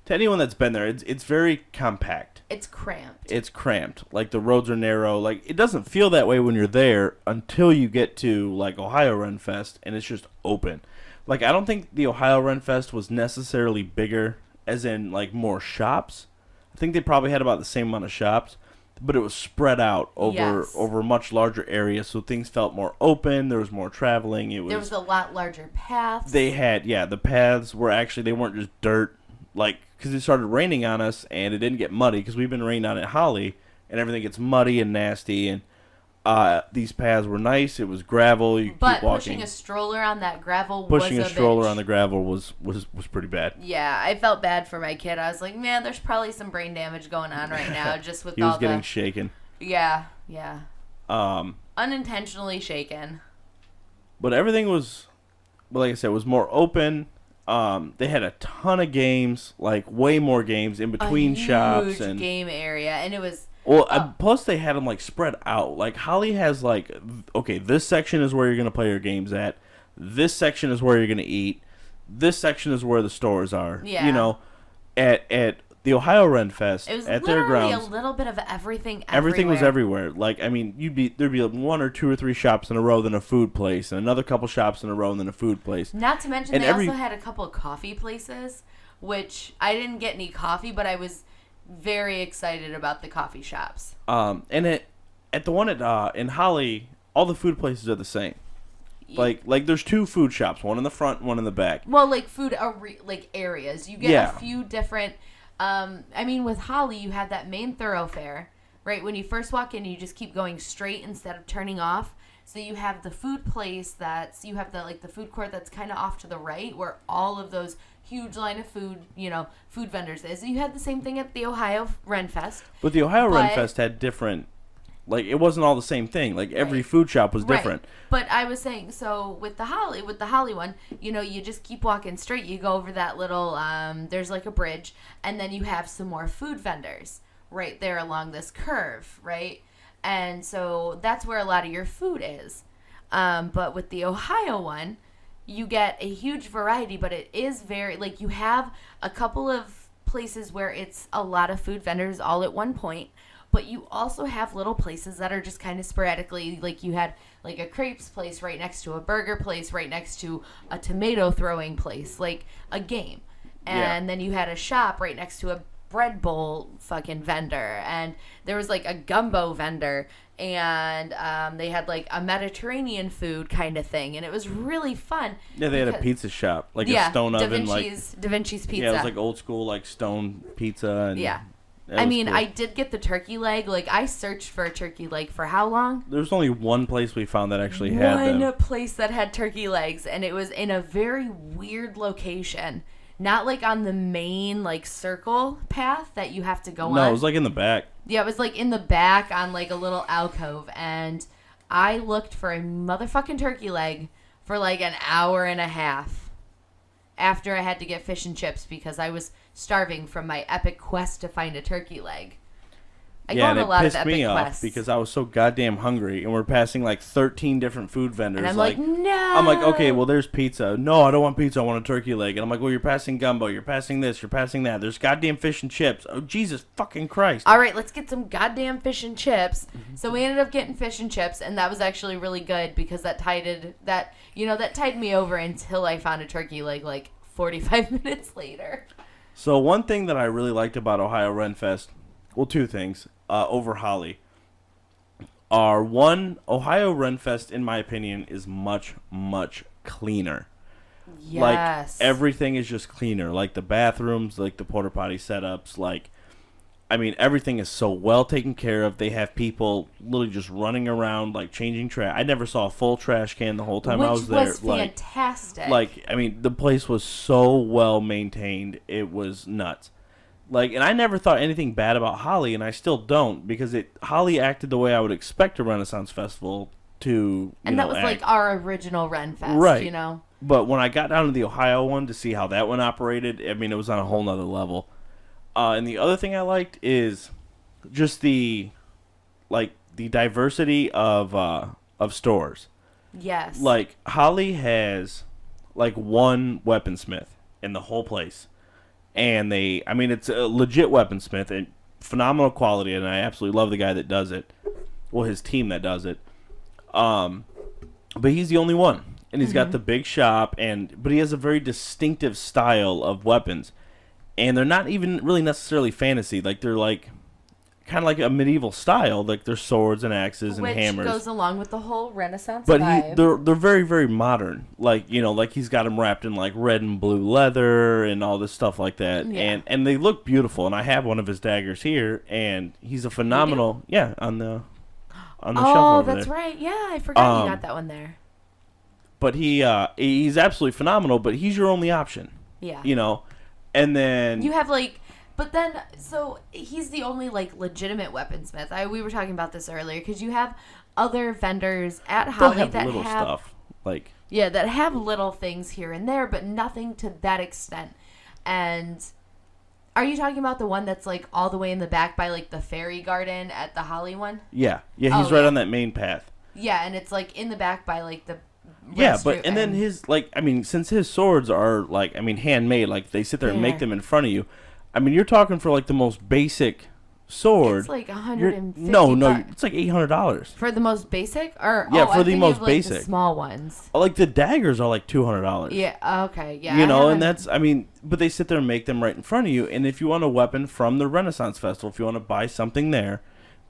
S1: to anyone that's been there, it's very compact.
S2: It's cramped.
S1: It's cramped. Like the roads are narrow. Like it doesn't feel that way when you're there until you get to like Ohio Renn Fest and it's just open. Like I don't think the Ohio Renn Fest was necessarily bigger as in like more shops. I think they probably had about the same amount of shops, but it was spread out over a much larger area, so things felt more open. There was more traveling.
S2: There was a lot larger paths.
S1: They had, the paths were actually, they weren't just dirt, like, because it started raining on us, and it didn't get muddy, because we've been raining on at Holly, and everything gets muddy and nasty, and these paths were nice. It was gravel. You
S2: but
S1: keep walking.
S2: Pushing a stroller on that gravel
S1: pushing a stroller on the gravel was pretty bad.
S2: Yeah, I felt bad for my kid. I was like, man, there's probably some brain damage going on right now just with
S1: he was getting shaken.
S2: Yeah. Unintentionally shaken.
S1: But everything was, like I said, was more open. They had a ton of games, like way more games in between shops and
S2: game area, and it was.
S1: Well, plus they had them like spread out. Like Holly has like, okay, this section is where you're gonna play your games at. This section is where you're gonna eat. This section is where the stores are.
S2: Yeah.
S1: At the Ohio Renn Fest, at their grounds,
S2: a little bit of everything.
S1: Everything was everywhere. Like I mean, there'd be one or two or three shops in a row, then a food place, and another couple shops in a row, and then a food place.
S2: Not to mention, they also had a couple of coffee places, which I didn't get any coffee, but I was very excited about the coffee shops.
S1: And at the one in Holly, all the food places are the same. Like there's two food shops, one in the front, one in the back.
S2: Well, like food like areas. You get a few different. With Holly, you had that main thoroughfare, right? When you first walk in, you just keep going straight instead of turning off. So you have the food place you have the food court that's kind of off to the right, where all of those huge line of food vendors is. You had the same thing at the Ohio Renn Fest.
S1: But the Ohio Renn Fest had different, like it wasn't all the same thing. Like every food shop was different.
S2: Right. But I was saying, so with the Holly one, you just keep walking straight. You go over that little, there's like a bridge, and then you have some more food vendors right there along this curve, right? And so that's where a lot of your food is. But with the Ohio one, you get a huge variety, but it is very, you have a couple of places where it's a lot of food vendors all at one point, but you also have little places that are just kind of sporadically, like you had like a crepes place right next to a burger place, right next to a tomato throwing place, like a game. And then you had a shop right next to a bread bowl fucking vendor, and there was like a gumbo vendor, and they had like a Mediterranean food kind of thing, and it was really fun.
S1: Yeah, they had a pizza shop, like a stone oven,
S2: Da Vinci's Pizza.
S1: Yeah, it was like old school, like stone pizza. And
S2: yeah. I mean, cool. I did get the turkey leg. Like, I searched for a turkey leg for how long?
S1: There's only one place we found that actually had them.
S2: One place that had turkey legs, and it was in a very weird location. Not, like, on the main, like, circle path that you have to go on.
S1: No, it was, like, in the back.
S2: Yeah, it was, like, in the back on, like, a little alcove, and I looked for a motherfucking turkey leg for, like, an hour and a half after I had to get fish and chips because I was starving from my epic quest to find a turkey leg. I go on a lot of epic quests.
S1: Yeah, it pissed me off because I was so goddamn hungry, and we're passing like 13 different food vendors.
S2: And I'm like, no.
S1: I'm like, okay, well, there's pizza. No, I don't want pizza. I want a turkey leg. And I'm like, well, you're passing gumbo. You're passing this. You're passing that. There's goddamn fish and chips. Oh, Jesus fucking Christ.
S2: All right, let's get some goddamn fish and chips. So we ended up getting fish and chips, and that was actually really good because that tied me over until I found a turkey leg like 45 minutes later.
S1: So one thing that I really liked about Ohio Renn Fest, well, two things, over Holly, are one, Ohio Renn Fest, in my opinion, is much, much cleaner.
S2: Yes.
S1: Like, everything is just cleaner. Like, the bathrooms, like, the porta potty setups, like, I mean, everything is so well taken care of. They have people literally just running around, like, changing trash. I never saw a full trash can the whole time I was there.
S2: Which was fantastic.
S1: Like, I mean, the place was so well maintained. It was nuts. Like, and I never thought anything bad about Holly, and I still don't, because Holly acted the way I would expect a Renaissance Festival to,
S2: and that was, like, our original Renn Fest,
S1: right.
S2: You know?
S1: But when I got down to the Ohio one to see how that one operated, I mean, it was on a whole nother level. And the other thing I liked is just the diversity of stores.
S2: Yes.
S1: Like, Holly has, like, one weaponsmith in the whole place. And it's a legit weaponsmith and phenomenal quality, and I absolutely love the guy that does it. Well, his team that does it. But he's the only one. And he's got the big shop, but he has a very distinctive style of weapons. And they're not even really necessarily fantasy. Like, they're like kind of like a medieval style. Like, they're swords and axes and hammers.
S2: Which goes along with the whole Renaissance vibe.
S1: But they're very, very modern. Like, you know, like he's got them wrapped in like red and blue leather and all this stuff like that. Yeah. And they look beautiful. And I have one of his daggers here. And he's a phenomenal, on the shelf over there.
S2: Oh, that's right. Yeah, I forgot you got that one there.
S1: But he's absolutely phenomenal. But he's your only option.
S2: Yeah.
S1: You know. And then
S2: you have so he's the only like legitimate weaponsmith. We were talking about this earlier because you have other vendors at Holly that have
S1: stuff like
S2: that have little things here and there, but nothing to that extent. And are you talking about the one that's like all the way in the back by like the fairy garden at the Holly one?
S1: Yeah, he's right on that main path.
S2: Yeah, and it's like in the back by like the.
S1: Yeah, but and then his since his swords are handmade, like they sit there and make them in front of you. I mean, you're talking for like the most basic sword.
S2: It's like $150.
S1: No, it's like $800
S2: for the most basic, or
S1: for the most basic,
S2: the small ones.
S1: Like the daggers are like $200.
S2: Yeah. Okay. Yeah.
S1: And that's but they sit there and make them right in front of you. And if you want a weapon from the Renaissance Festival, if you want to buy something there.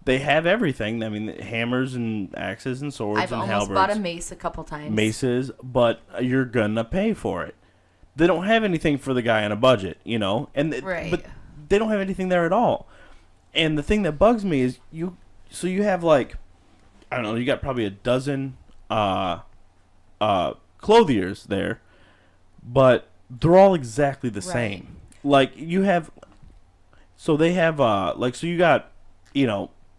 S1: They have everything. I mean, hammers and axes and swords and halberds. I've almost
S2: bought a mace a couple times.
S1: Maces, but you're gonna pay for it. They don't have anything for the guy on a budget, you know, but they don't have anything there at all. And the thing that bugs me is you have like, I don't know, you got probably a dozen clothiers there, but they're all exactly the same. Like you have, they have you got,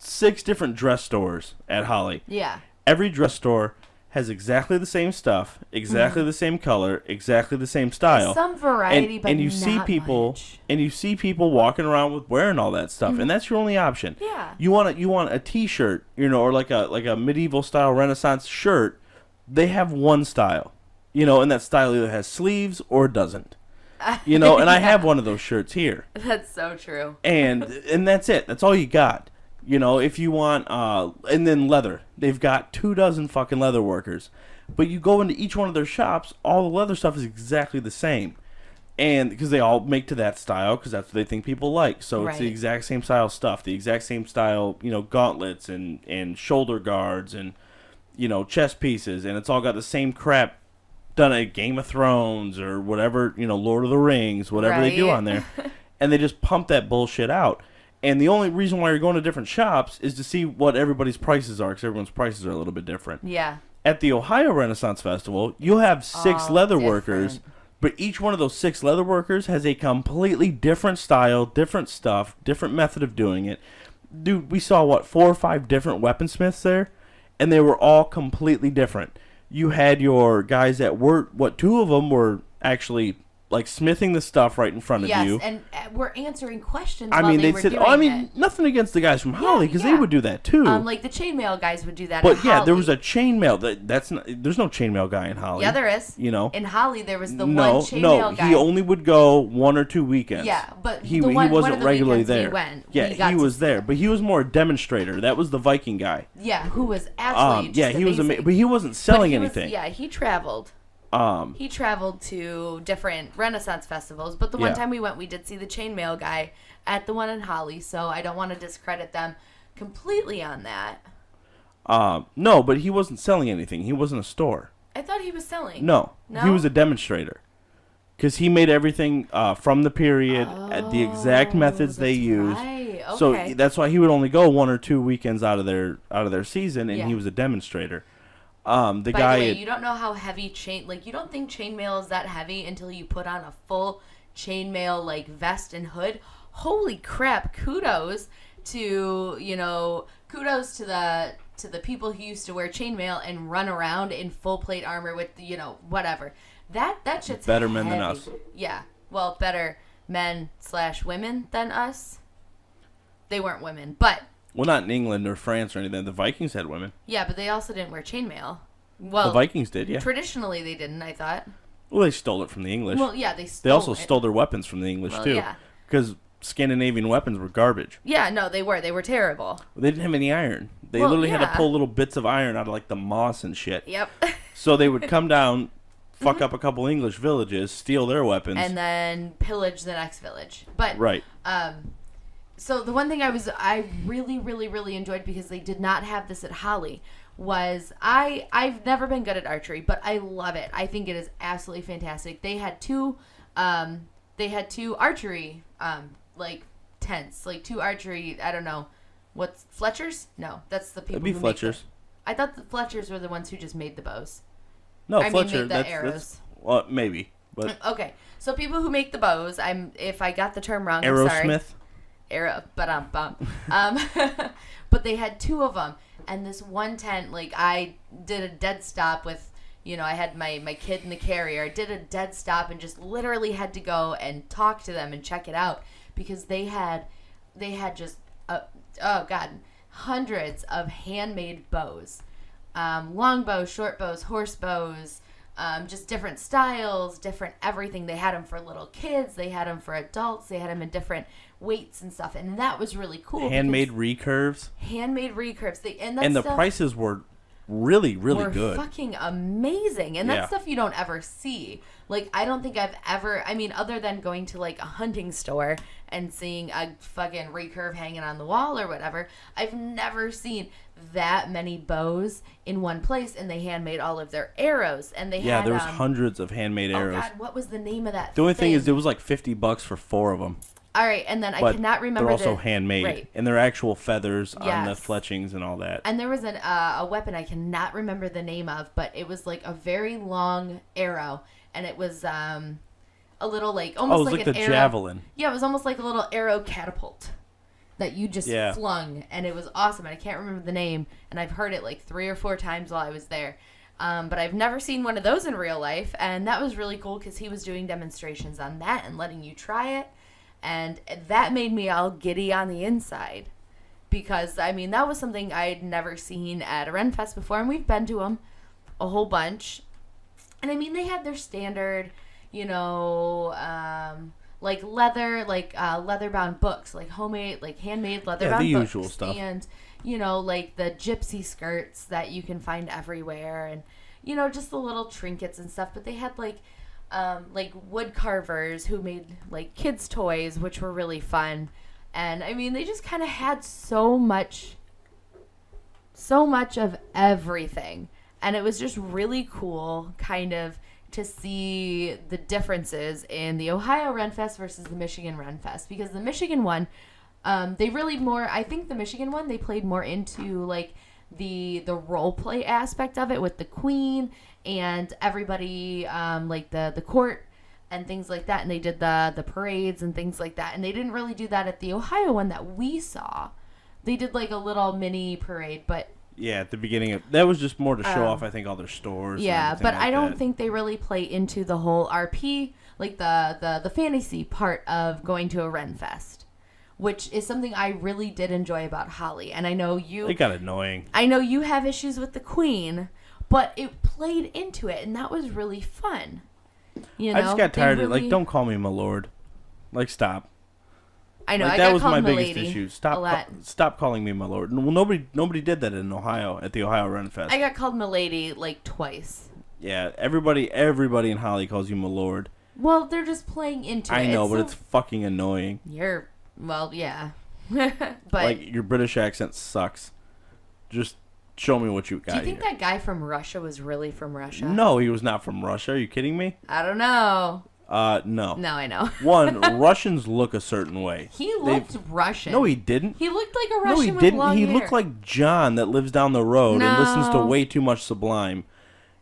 S1: 6 different dress stores at Holly.
S2: Yeah.
S1: Every dress store has exactly the same stuff, exactly the same color, exactly the same style.
S2: Some variety, but
S1: you see people,
S2: much.
S1: And you see people walking around with wearing all that stuff, and that's your only option.
S2: Yeah.
S1: You want a T-shirt, or like a medieval style Renaissance shirt. They have one style, and that style either has sleeves or doesn't. And I have one of those shirts here.
S2: That's so true.
S1: And that's it. That's all you got. If you want, and then leather. They've got 24 fucking leather workers. But you go into each one of their shops, all the leather stuff is exactly the same. And because they all make to that style because that's what they think people like. So it's the exact same style stuff, the exact same style, gauntlets and shoulder guards and, chest pieces. And it's all got the same crap done at Game of Thrones or whatever, Lord of the Rings, whatever they do on there. And they just pump that bullshit out. And the only reason why you're going to different shops is to see what everybody's prices are because everyone's prices are a little bit different.
S2: Yeah.
S1: At the Ohio Renaissance Festival, you'll have 6 leather workers, but each one of those 6 leather workers has a completely different style, different stuff, different method of doing it. Dude, we saw, 4 or 5 different weaponsmiths there, and they were all completely different. You had your guys that were, 2 of them were actually smithing the stuff right in front of you.
S2: Yes, and we're answering questions while they were doing it.
S1: Nothing against the guys from Holly, because they would do that too.
S2: Like the chainmail guys would do that.
S1: But yeah, there was a chainmail. There's no chainmail guy in Holly.
S2: Yeah, there is. In Holly, there was the one chainmail guy.
S1: He only would go 1 or 2 weekends.
S2: Yeah, but
S1: he wasn't regularly there.
S2: He
S1: was there, but he was more a demonstrator. That was the Viking guy.
S2: Yeah, who was absolutely
S1: he was amazing, but he wasn't selling anything.
S2: He traveled. He traveled to different Renaissance festivals, but the one time we went, we did see the chainmail guy at the one in Holly, so I don't want to discredit them completely on that.
S1: No, but he wasn't selling anything. He wasn't a store.
S2: I thought he was selling.
S1: No? He was a demonstrator. Because he made everything from the period at the exact methods they used.
S2: Right. Okay.
S1: So that's why he would only go 1 or 2 weekends out of their season, and he was a demonstrator.
S2: By the way, you don't know how heavy you don't think chainmail is that heavy until you put on a full chainmail vest and hood. Holy crap! Kudos to the people who used to wear chainmail and run around in full plate armor with whatever. That shit's
S1: better
S2: heavy.
S1: Men than us.
S2: Yeah, well, better men/women than us. They weren't women, but.
S1: Well, not in England or France or anything. The Vikings had women.
S2: Yeah, but they also didn't wear chainmail. Well,
S1: the Vikings did, yeah.
S2: Traditionally, they didn't, I thought.
S1: Well, they stole it from the English.
S2: Well, yeah,
S1: they also stole their weapons from the English, too.
S2: Yeah.
S1: Because Scandinavian weapons were garbage.
S2: Yeah, no, they were. They were terrible.
S1: They didn't have any iron. They literally had to pull little bits of iron out of, the moss and shit.
S2: Yep.
S1: So they would come down, fuck up a couple English villages, steal their weapons.
S2: And then pillage the next village. But
S1: right.
S2: So the one thing I really, really, really enjoyed because they did not have this at Holly was I've never been good at archery, but I love it. I think it is absolutely fantastic. They had two archery tents, 2 archery. I don't know what's Fletchers? No, that's the people.
S1: It'd be
S2: who
S1: Fletchers.
S2: I thought the Fletchers were the ones who just made the bows.
S1: No, Fletcher.
S2: Made the arrows.
S1: Well, maybe, but
S2: okay. So people who make the bows. If I got the term wrong, I'm sorry.
S1: Aerosmith.
S2: But they had 2 of them, and this one tent, I did a dead stop with, I had my kid in the carrier. I did a dead stop and just literally had to go and talk to them and check it out because they had just hundreds of handmade bows, long bows, short bows, horse bows. Just different styles, different everything. They had them for little kids. They had them for adults. They had them in different weights and stuff. And that was really cool.
S1: Handmade recurves.
S2: And
S1: the prices were really, really good.
S2: Fucking amazing. And that's stuff you don't ever see. I don't think I've ever, other than going to a hunting store and seeing a fucking recurve hanging on the wall or whatever, I've never seen that many bows in one place, and they handmade all of their arrows, and they had
S1: there was hundreds of handmade arrows.
S2: Oh God, what was the name of that?
S1: The only thing is, it was $50 for 4 of them.
S2: All right, and then I cannot remember.
S1: They're also handmade, and they're actual feathers on the fletchings and all that.
S2: And there was a weapon I cannot remember the name of, but it was a very long arrow, and it was a little almost
S1: like
S2: an
S1: the
S2: arrow.
S1: javelin.
S2: Yeah, it was almost like a little arrow catapult that you just flung, and it was awesome. And I can't remember the name, and I've heard it 3 or 4 times while I was there. But I've never seen one of those in real life, and that was really cool because he was doing demonstrations on that and letting you try it, and that made me all giddy on the inside because, that was something I'd never seen at a Renn Fest before, and we've been to them a whole bunch. And, they had their standard, leather, leather-bound books, homemade, handmade leather-bound
S1: the
S2: books.
S1: usual stuff.
S2: And, the gypsy skirts that you can find everywhere and, just the little trinkets and stuff. But they had, like wood carvers who made like kids' toys, which were really fun. And I mean, they just kind of had so much of everything. And it was just really cool kind of to see the differences in the Ohio Renn Fest versus the Michigan Renn Fest. Because the Michigan one, they really I think the Michigan one, they played more into like the role play aspect of it with the queen and everybody, like the court and things like that. And they did the parades and things like that. And they didn't really do that at the Ohio one that we saw. They did like a little mini parade, but...
S1: Yeah, at the beginning that was just more to show off, I think, all their stores.
S2: Yeah, but
S1: like
S2: I don't think they really play into the whole RP, like the fantasy part of going to a Renn Fest, which is something I really did enjoy about Holly. And I know you...
S1: It got annoying.
S2: I know you have issues with the Queen, but it played into it, and that was really fun. You know?
S1: I just got tired of like, don't call me my lord. Like, stop.
S2: I know,
S1: like, that was my biggest issue. Stop calling me my lord. Well, nobody did that in Ohio at the Ohio Renn Fest.
S2: I got called milady like twice.
S1: Yeah, everybody in Holly calls you my lord.
S2: Well, they're just playing into it.
S1: I know, but it's fucking annoying.
S2: Well, yeah. But
S1: like, your British accent sucks. Just show me what you got.
S2: Do you think that guy from Russia was really from Russia?
S1: No, he was not from Russia. Are you kidding me?
S2: I don't know.
S1: No.
S2: No, I know.
S1: One, Russians look a certain way.
S2: He looked Russian.
S1: No, he didn't.
S2: He looked like a Russian.
S1: No, he didn't.
S2: With long
S1: He
S2: hair.
S1: looked like John that lives down the road and listens to way too much Sublime.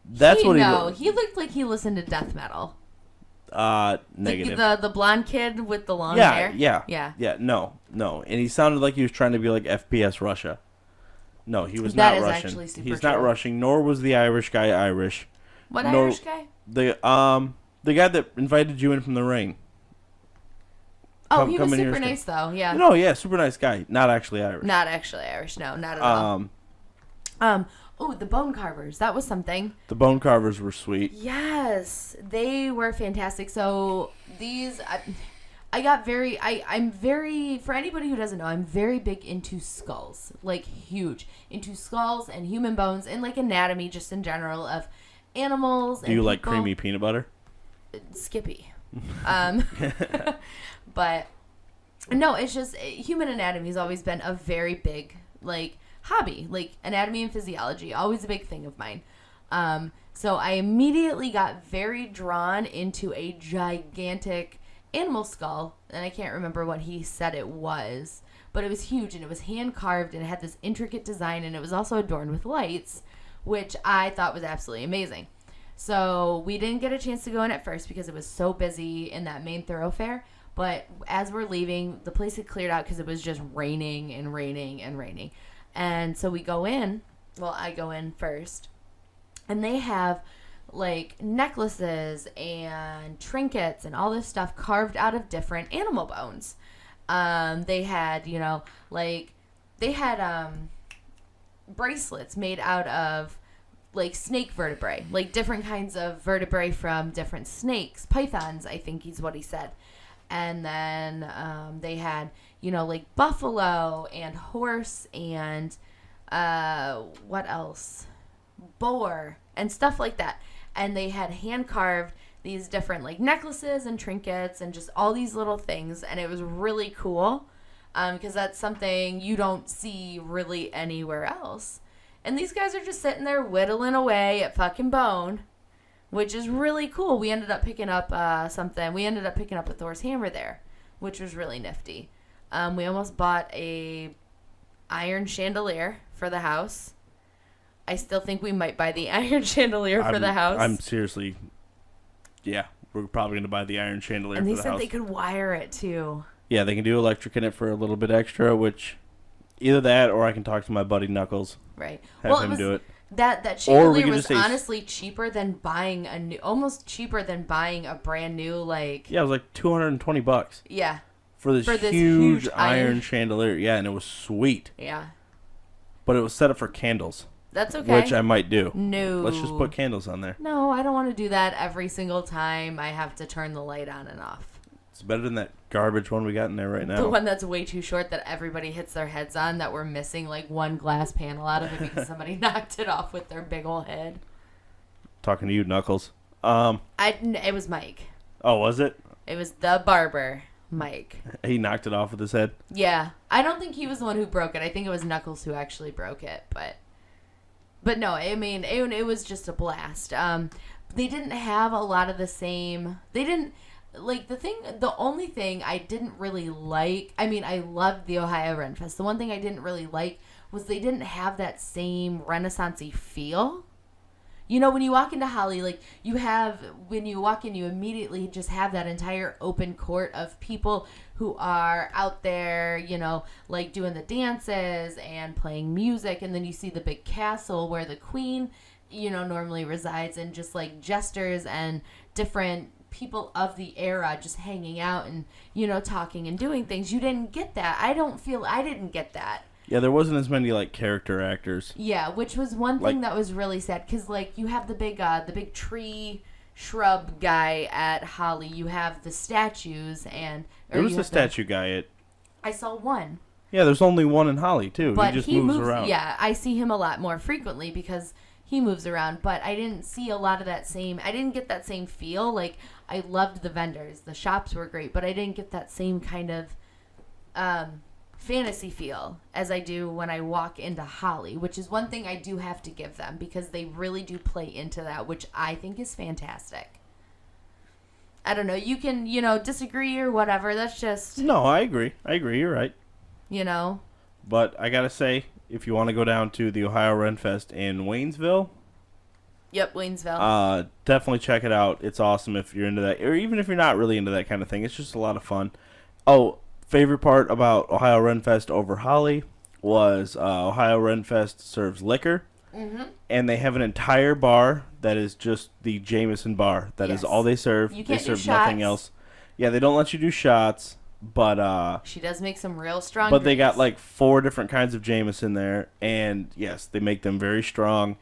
S1: That's what he looked.
S2: He looked like he listened to death metal.
S1: Negative.
S2: The blonde kid with the long hair.
S1: Yeah. No. And he sounded like he was trying to be like FPS Russia. No, he was not Russian.
S2: That is actually super
S1: He's
S2: true.
S1: not Russian, nor was the Irish guy Irish.
S2: What Irish guy?
S1: The guy that invited you in from the ring.
S2: Oh, he was super nice, though, yeah.
S1: No, yeah, super nice guy. Not actually Irish.
S2: Not actually Irish, no, not at all. Oh, the bone carvers. That was something.
S1: The bone carvers were sweet.
S2: Yes, they were fantastic. So these... I'm very, for anybody who doesn't know, I'm very big into skulls. Like, huge. Into skulls and human bones and, like, anatomy just in general of animals and
S1: Do you
S2: people.
S1: like creamy peanut butter?
S2: Skippy. But no, it's just human anatomy has always been a very big like hobby, like anatomy and physiology, always a big thing of mine. So I immediately got very drawn into a gigantic animal skull, and I can't remember what he said it was, but it was huge and it was hand carved and it had this intricate design and it was also adorned with lights, which I thought was absolutely amazing. So we didn't get a chance to go in at first because it was so busy in that main thoroughfare. But as we're leaving, the place had cleared out because it was just raining and raining and raining. And so we go in. Well, I go in first. And they have like necklaces and trinkets and all this stuff carved out of different animal bones. They had, bracelets made out of like snake vertebrae, like different kinds of vertebrae from different snakes, pythons, I think is what he said. And then they had, like buffalo and horse and what else? Boar and stuff like that. And they had hand carved these different like necklaces and trinkets and just all these little things. And it was really cool because that's something you don't see really anywhere else. And these guys are just sitting there whittling away at fucking bone, which is really cool. We ended up picking up something. We ended up picking up a Thor's hammer there, which was really nifty. We almost bought a iron chandelier for the house. I still think we might buy the iron chandelier for the house.
S1: I'm seriously, yeah, we're probably going to buy the iron chandelier for the house.
S2: And they said they could wire it too.
S1: Yeah, they can do electric in it for a little bit extra, which either that or I can talk to my buddy Knuckles.
S2: Right.
S1: Have him do it.
S2: That chandelier was honestly cheaper than buying almost cheaper than buying a brand new like.
S1: Yeah, it was like $220.
S2: Yeah.
S1: For this huge iron chandelier. Yeah, and it was sweet.
S2: Yeah.
S1: But it was set up for candles.
S2: That's okay.
S1: Which I might do.
S2: No.
S1: Let's just put candles on there.
S2: No, I don't want to do that every single time I have to turn the light on and off.
S1: It's better than that garbage one we got in there right now.
S2: The one that's way too short that everybody hits their heads on that we're missing like one glass panel out of it because somebody knocked it off with their big old head.
S1: Talking to you, Knuckles.
S2: It was Mike.
S1: Oh, was it?
S2: It was the barber, Mike.
S1: He knocked it off with his head?
S2: Yeah. I don't think he was the one who broke it. I think it was Knuckles who actually broke it. But no, I mean, it was just a blast. They didn't have a lot of the same... They didn't... Like, the only thing I didn't really like... I mean, I loved the Ohio Renn Fest. The one thing I didn't really like was they didn't have that same Renaissance-y feel. You know, when you walk into Holly, like, when you walk in, you immediately just have that entire open court of people who are out there, you know, like, doing the dances and playing music, and then you see the big castle where the queen, you know, normally resides, and just, like, jesters and different people of the era just hanging out and, you know, talking and doing things. You didn't get that. I didn't get that.
S1: Yeah, there wasn't as many, like, character actors.
S2: Yeah, which was one thing that was really sad. Because, like, you have the big tree shrub guy at Holly. You have the statues and...
S1: There was a statue guy at...
S2: I saw one.
S1: Yeah, there's only one in Holly, too.
S2: But
S1: he just moves around.
S2: Yeah, I see him a lot more frequently because he moves around. But I didn't see a lot of that same... I didn't get that same feel. Like, I loved the vendors. The shops were great. But I didn't get that same kind of... fantasy feel as I do when I walk into Holly, which is one thing I do have to give them because they really do play into that, which I think is fantastic. I don't know. You can, you know, disagree or whatever. That's just...
S1: No, I agree. You're right.
S2: You know?
S1: But I got to say, if you want to go down to the Ohio Renn Fest in Waynesville...
S2: Yep, Waynesville.
S1: Definitely check it out. It's awesome if you're into that. Or even if you're not really into that kind of thing. It's just a lot of fun. Oh... Favorite part about Ohio Renn Fest over Holly was Ohio Renn Fest serves liquor, and they have an entire bar that is just the Jameson bar. That is all they serve. They serve nothing else. Yeah, they don't let you do shots, but
S2: she does make some real strong.
S1: But they got like 4 different kinds of Jameson there, and yes, they make them very strong,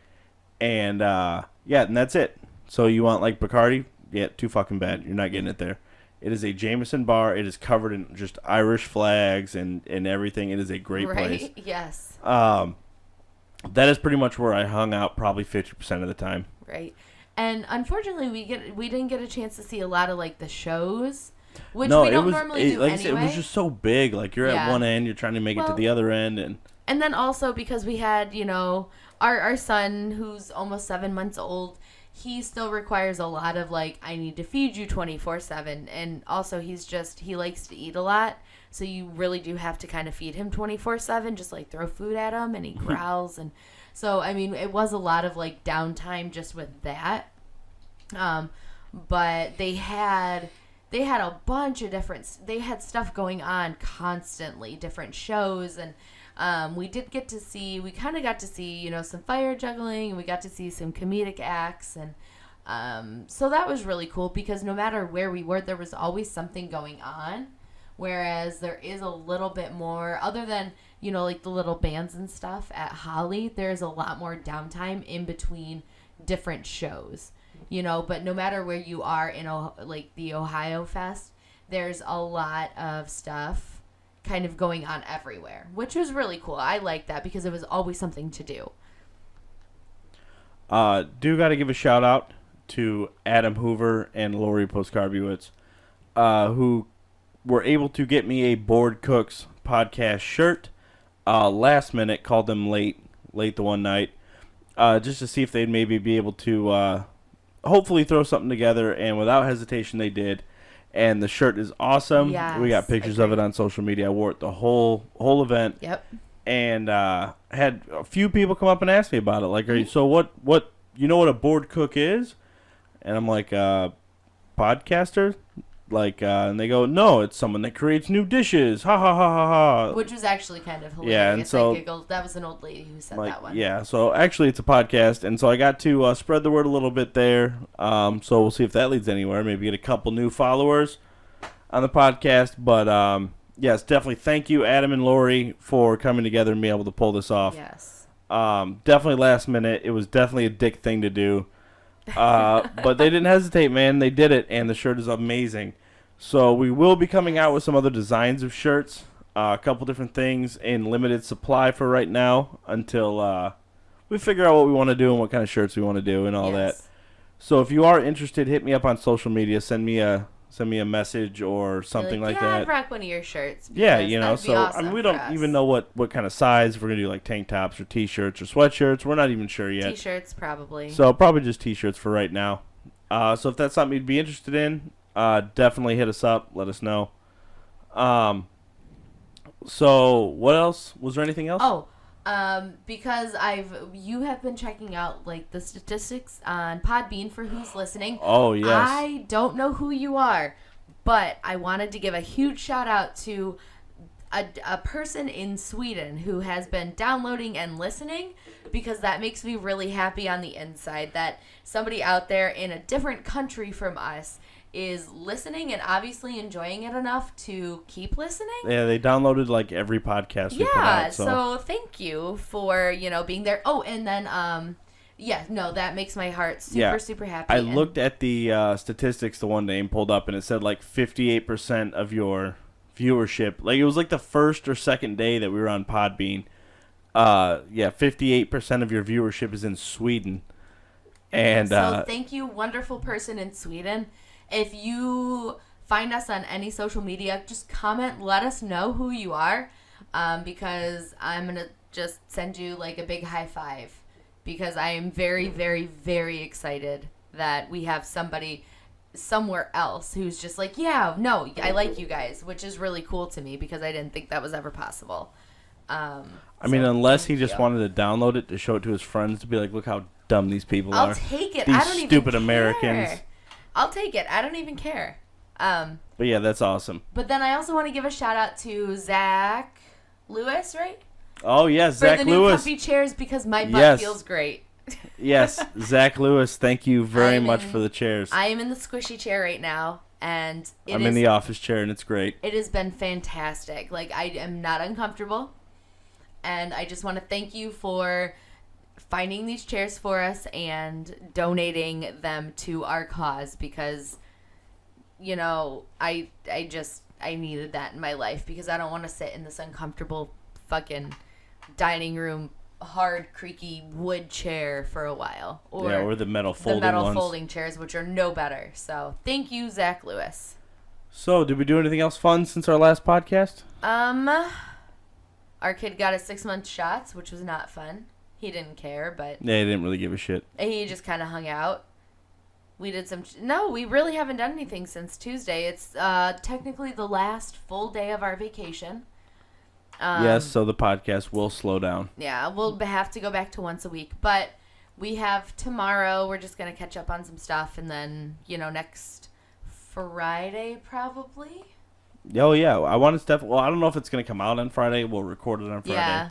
S1: and and that's it. So you want like Bacardi? Yeah, too fucking bad. You're not getting it there. It is a Jameson bar. It is covered in just Irish flags and everything. It is a great place.
S2: Yes.
S1: That is pretty much where I hung out probably 50% of the time.
S2: Right. And unfortunately, we didn't get a chance to see a lot of like the shows, which we don't normally do
S1: like
S2: anyway.
S1: I said, it was just so big. Like you're at one end, you're trying to make it to the other end,
S2: and then also because we had, you know, our son who's almost 7 months old. He still requires a lot of, like, I need to feed you 24/7. And also, he likes to eat a lot. So you really do have to kind of feed him 24/7, just, like, throw food at him. And he growls. And so, I mean, it was a lot of, like, downtime just with that. But they had a bunch of they had stuff going on constantly, different shows. And we kind of got to see, you know, some fire juggling, and we got to see some comedic acts, and so that was really cool because no matter where we were, there was always something going on, whereas there is a little bit more, other than, you know, like the little bands and stuff at Holly, there's a lot more downtime in between different shows, you know, but no matter where you are in, like, the Ohio Fest, there's a lot of stuff kind of going on everywhere, which was really cool. I liked that because it was always something to do.
S1: Do got to give a shout out to Adam Hoover and Lori Postcarbuitz, who were able to get me a Bored Cooks podcast shirt. Last minute, called them late the one night, just to see if they'd maybe be able to hopefully throw something together, and without hesitation they did. And the shirt is awesome.
S2: Yes,
S1: we got pictures of it on social media. I wore it the whole event.
S2: Yep.
S1: And had a few people come up and ask me about it. Like, so what? You know what a bored cook is? And I'm like, podcaster. Like, and they go, no, it's someone that creates new dishes. Ha ha ha ha ha.
S2: Which was actually kind of hilarious.
S1: Yeah, and so
S2: I giggled. That was an old lady who said that one.
S1: Yeah, so actually it's a podcast, and so I got to spread the word a little bit there. So we'll see if that leads anywhere. Maybe get a couple new followers on the podcast. But yes, definitely thank you, Adam and Lori, for coming together and being able to pull this off.
S2: Yes.
S1: Definitely last minute. It was definitely a dick thing to do. But they didn't hesitate, man. They did it, and the shirt is amazing. So we will be coming out with some other designs of shirts, a couple different things in limited supply for right now until we figure out what we want to do and what kind of shirts we want to do and all that. So if you are interested, hit me up on social media. Send me a message or something like that.
S2: I'd rock one of your shirts.
S1: Yeah, so awesome, we don't even know what kind of size. If we're going to do like tank tops or t-shirts or sweatshirts. We're not even sure yet.
S2: T-shirts probably.
S1: So probably just t-shirts for right now. So if that's something you'd be interested in, definitely hit us up. Let us know. So what else? Was there anything else?
S2: Oh, because you have been checking out like the statistics on Podbean for who's listening.
S1: Oh, yes.
S2: I don't know who you are, but I wanted to give a huge shout out to a person in Sweden who has been downloading and listening, because that makes me really happy on the inside that somebody out there in a different country from us is listening and obviously enjoying it enough to keep listening.
S1: Yeah, they downloaded like every podcast we put out.
S2: So thank you for, being there. Oh, and then, that makes my heart super happy.
S1: I looked at the statistics the one day and pulled up, and it said like 58% of your viewership. Like it was like the first or second day that we were on Podbean. 58% of your viewership is in Sweden. And
S2: so thank you, wonderful person in Sweden. If you find us on any social media, just comment, let us know who you are, because I'm going to just send you like a big high five, because I am very, very, very excited that we have somebody somewhere else who's just like, I like you guys, which is really cool to me because I didn't think that was ever possible.
S1: Unless he just wanted to download it to show it to his friends to be like, look how dumb these people are.
S2: I'll take it.
S1: These
S2: I don't even
S1: stupid
S2: care.
S1: Americans.
S2: I'll take it. I don't even care.
S1: But yeah, that's awesome.
S2: But then I also want to give a shout out to Zach Lewis, right?
S1: Oh, yes, Zach Lewis.
S2: For the new comfy chairs, because my butt feels great.
S1: Yes, Zach Lewis, thank you very much for the chairs.
S2: I am in the squishy chair right now, and
S1: I'm in the office chair, and it's great.
S2: It has been fantastic. Like, I am not uncomfortable, and I just want to thank you for finding these chairs for us and donating them to our cause, because I needed that in my life, because I don't want to sit in this uncomfortable fucking dining room hard creaky wood chair for a while,
S1: or the metal folding
S2: chairs, which are no better. So thank you, Zach Lewis.
S1: So did we do anything else fun since our last podcast?
S2: Our kid got his 6-month shots, which was not fun. He didn't care, but...
S1: Yeah, he didn't really give a shit.
S2: He just kind of hung out. We did some... No, we really haven't done anything since Tuesday. It's technically the last full day of our vacation.
S1: Yes, so the podcast will slow down.
S2: Yeah, we'll have to go back to once a week. But we have tomorrow. We're just going to catch up on some stuff. And then, next Friday, probably.
S1: Oh, yeah. I want to step... Well, I don't know if it's going to come out on Friday. We'll record it on Friday.
S2: Yeah.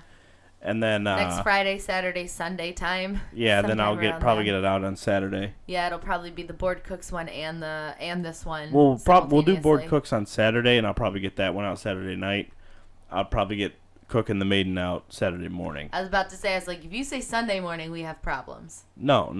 S1: And then
S2: next Friday, Saturday, Sunday time.
S1: Yeah, then I'll probably get it out on Saturday.
S2: Yeah, it'll probably be the Board Cooks one and this one.
S1: We'll do Board Cooks on Saturday, and I'll probably get that one out Saturday night. I'll probably get Cooking the Maiden out Saturday morning.
S2: I was about to say, if you say Sunday morning, we have problems.
S1: No.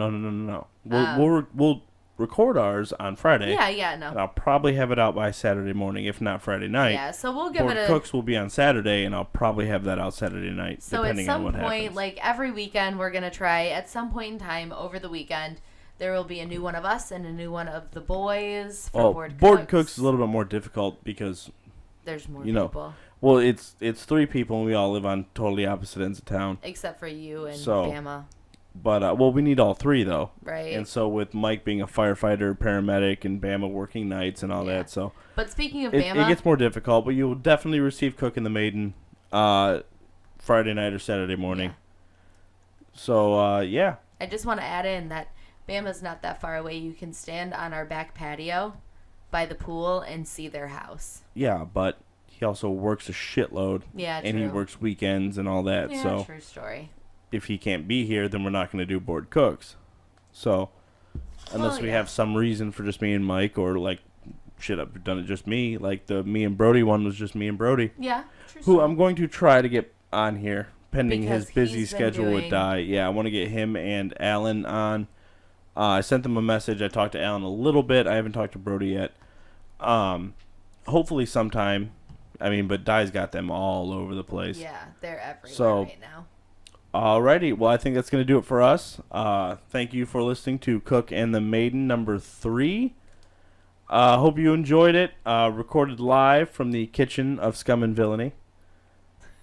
S1: We'll record ours on Friday.
S2: Yeah, no.
S1: And I'll probably have it out by Saturday morning, if not Friday night.
S2: Yeah, so we'll give
S1: Board Cooks will be on Saturday, and I'll probably have that out Saturday night, depending on what happens. So at some
S2: point, every weekend, we're going to try, at some point in time, over the weekend, there will be a new one of us and a new one of the boys for Board Cooks.
S1: Board Cooks is a little bit more difficult because...
S2: There's more people.
S1: Well, it's 3 people, and we all live on totally opposite ends of town.
S2: Except for you and Bama.
S1: But, we need all 3, though.
S2: Right.
S1: And so with Mike being a firefighter, paramedic, and Bama working nights and all that, so...
S2: But speaking of Bama...
S1: It gets more difficult, but you will definitely receive Cooking the Maiden Friday night or Saturday morning. Yeah. So, yeah.
S2: I just want to add in that Bama's not that far away. You can stand on our back patio by the pool and see their house.
S1: Yeah, but... He also works a shitload.
S2: Yeah, true.
S1: And he works weekends and all that.
S2: Yeah,
S1: so
S2: true story.
S1: If he can't be here, then we're not going to do Board Cooks. So, unless we have some reason for just me and Mike, or I've done it just me. Like the me and Brody one was just me and Brody.
S2: Yeah, true
S1: who story. I'm going to try to get on here, pending his busy schedule would die. Yeah, I want to get him and Alan on. I sent them a message. I talked to Alan a little bit. I haven't talked to Brody yet. Hopefully sometime. But Di's got them all over the place.
S2: Yeah, they're everywhere right now.
S1: Alrighty, well, I think that's going to do it for us. Thank you for listening to Cook and the Maiden number 3. Hope you enjoyed it. Recorded live from the kitchen of Scum and Villainy,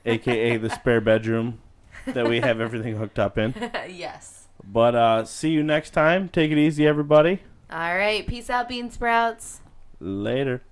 S1: a.k.a. the spare bedroom that we have everything hooked up in.
S2: Yes.
S1: But see you next time. Take it easy, everybody.
S2: All right. Peace out, Bean Sprouts.
S1: Later.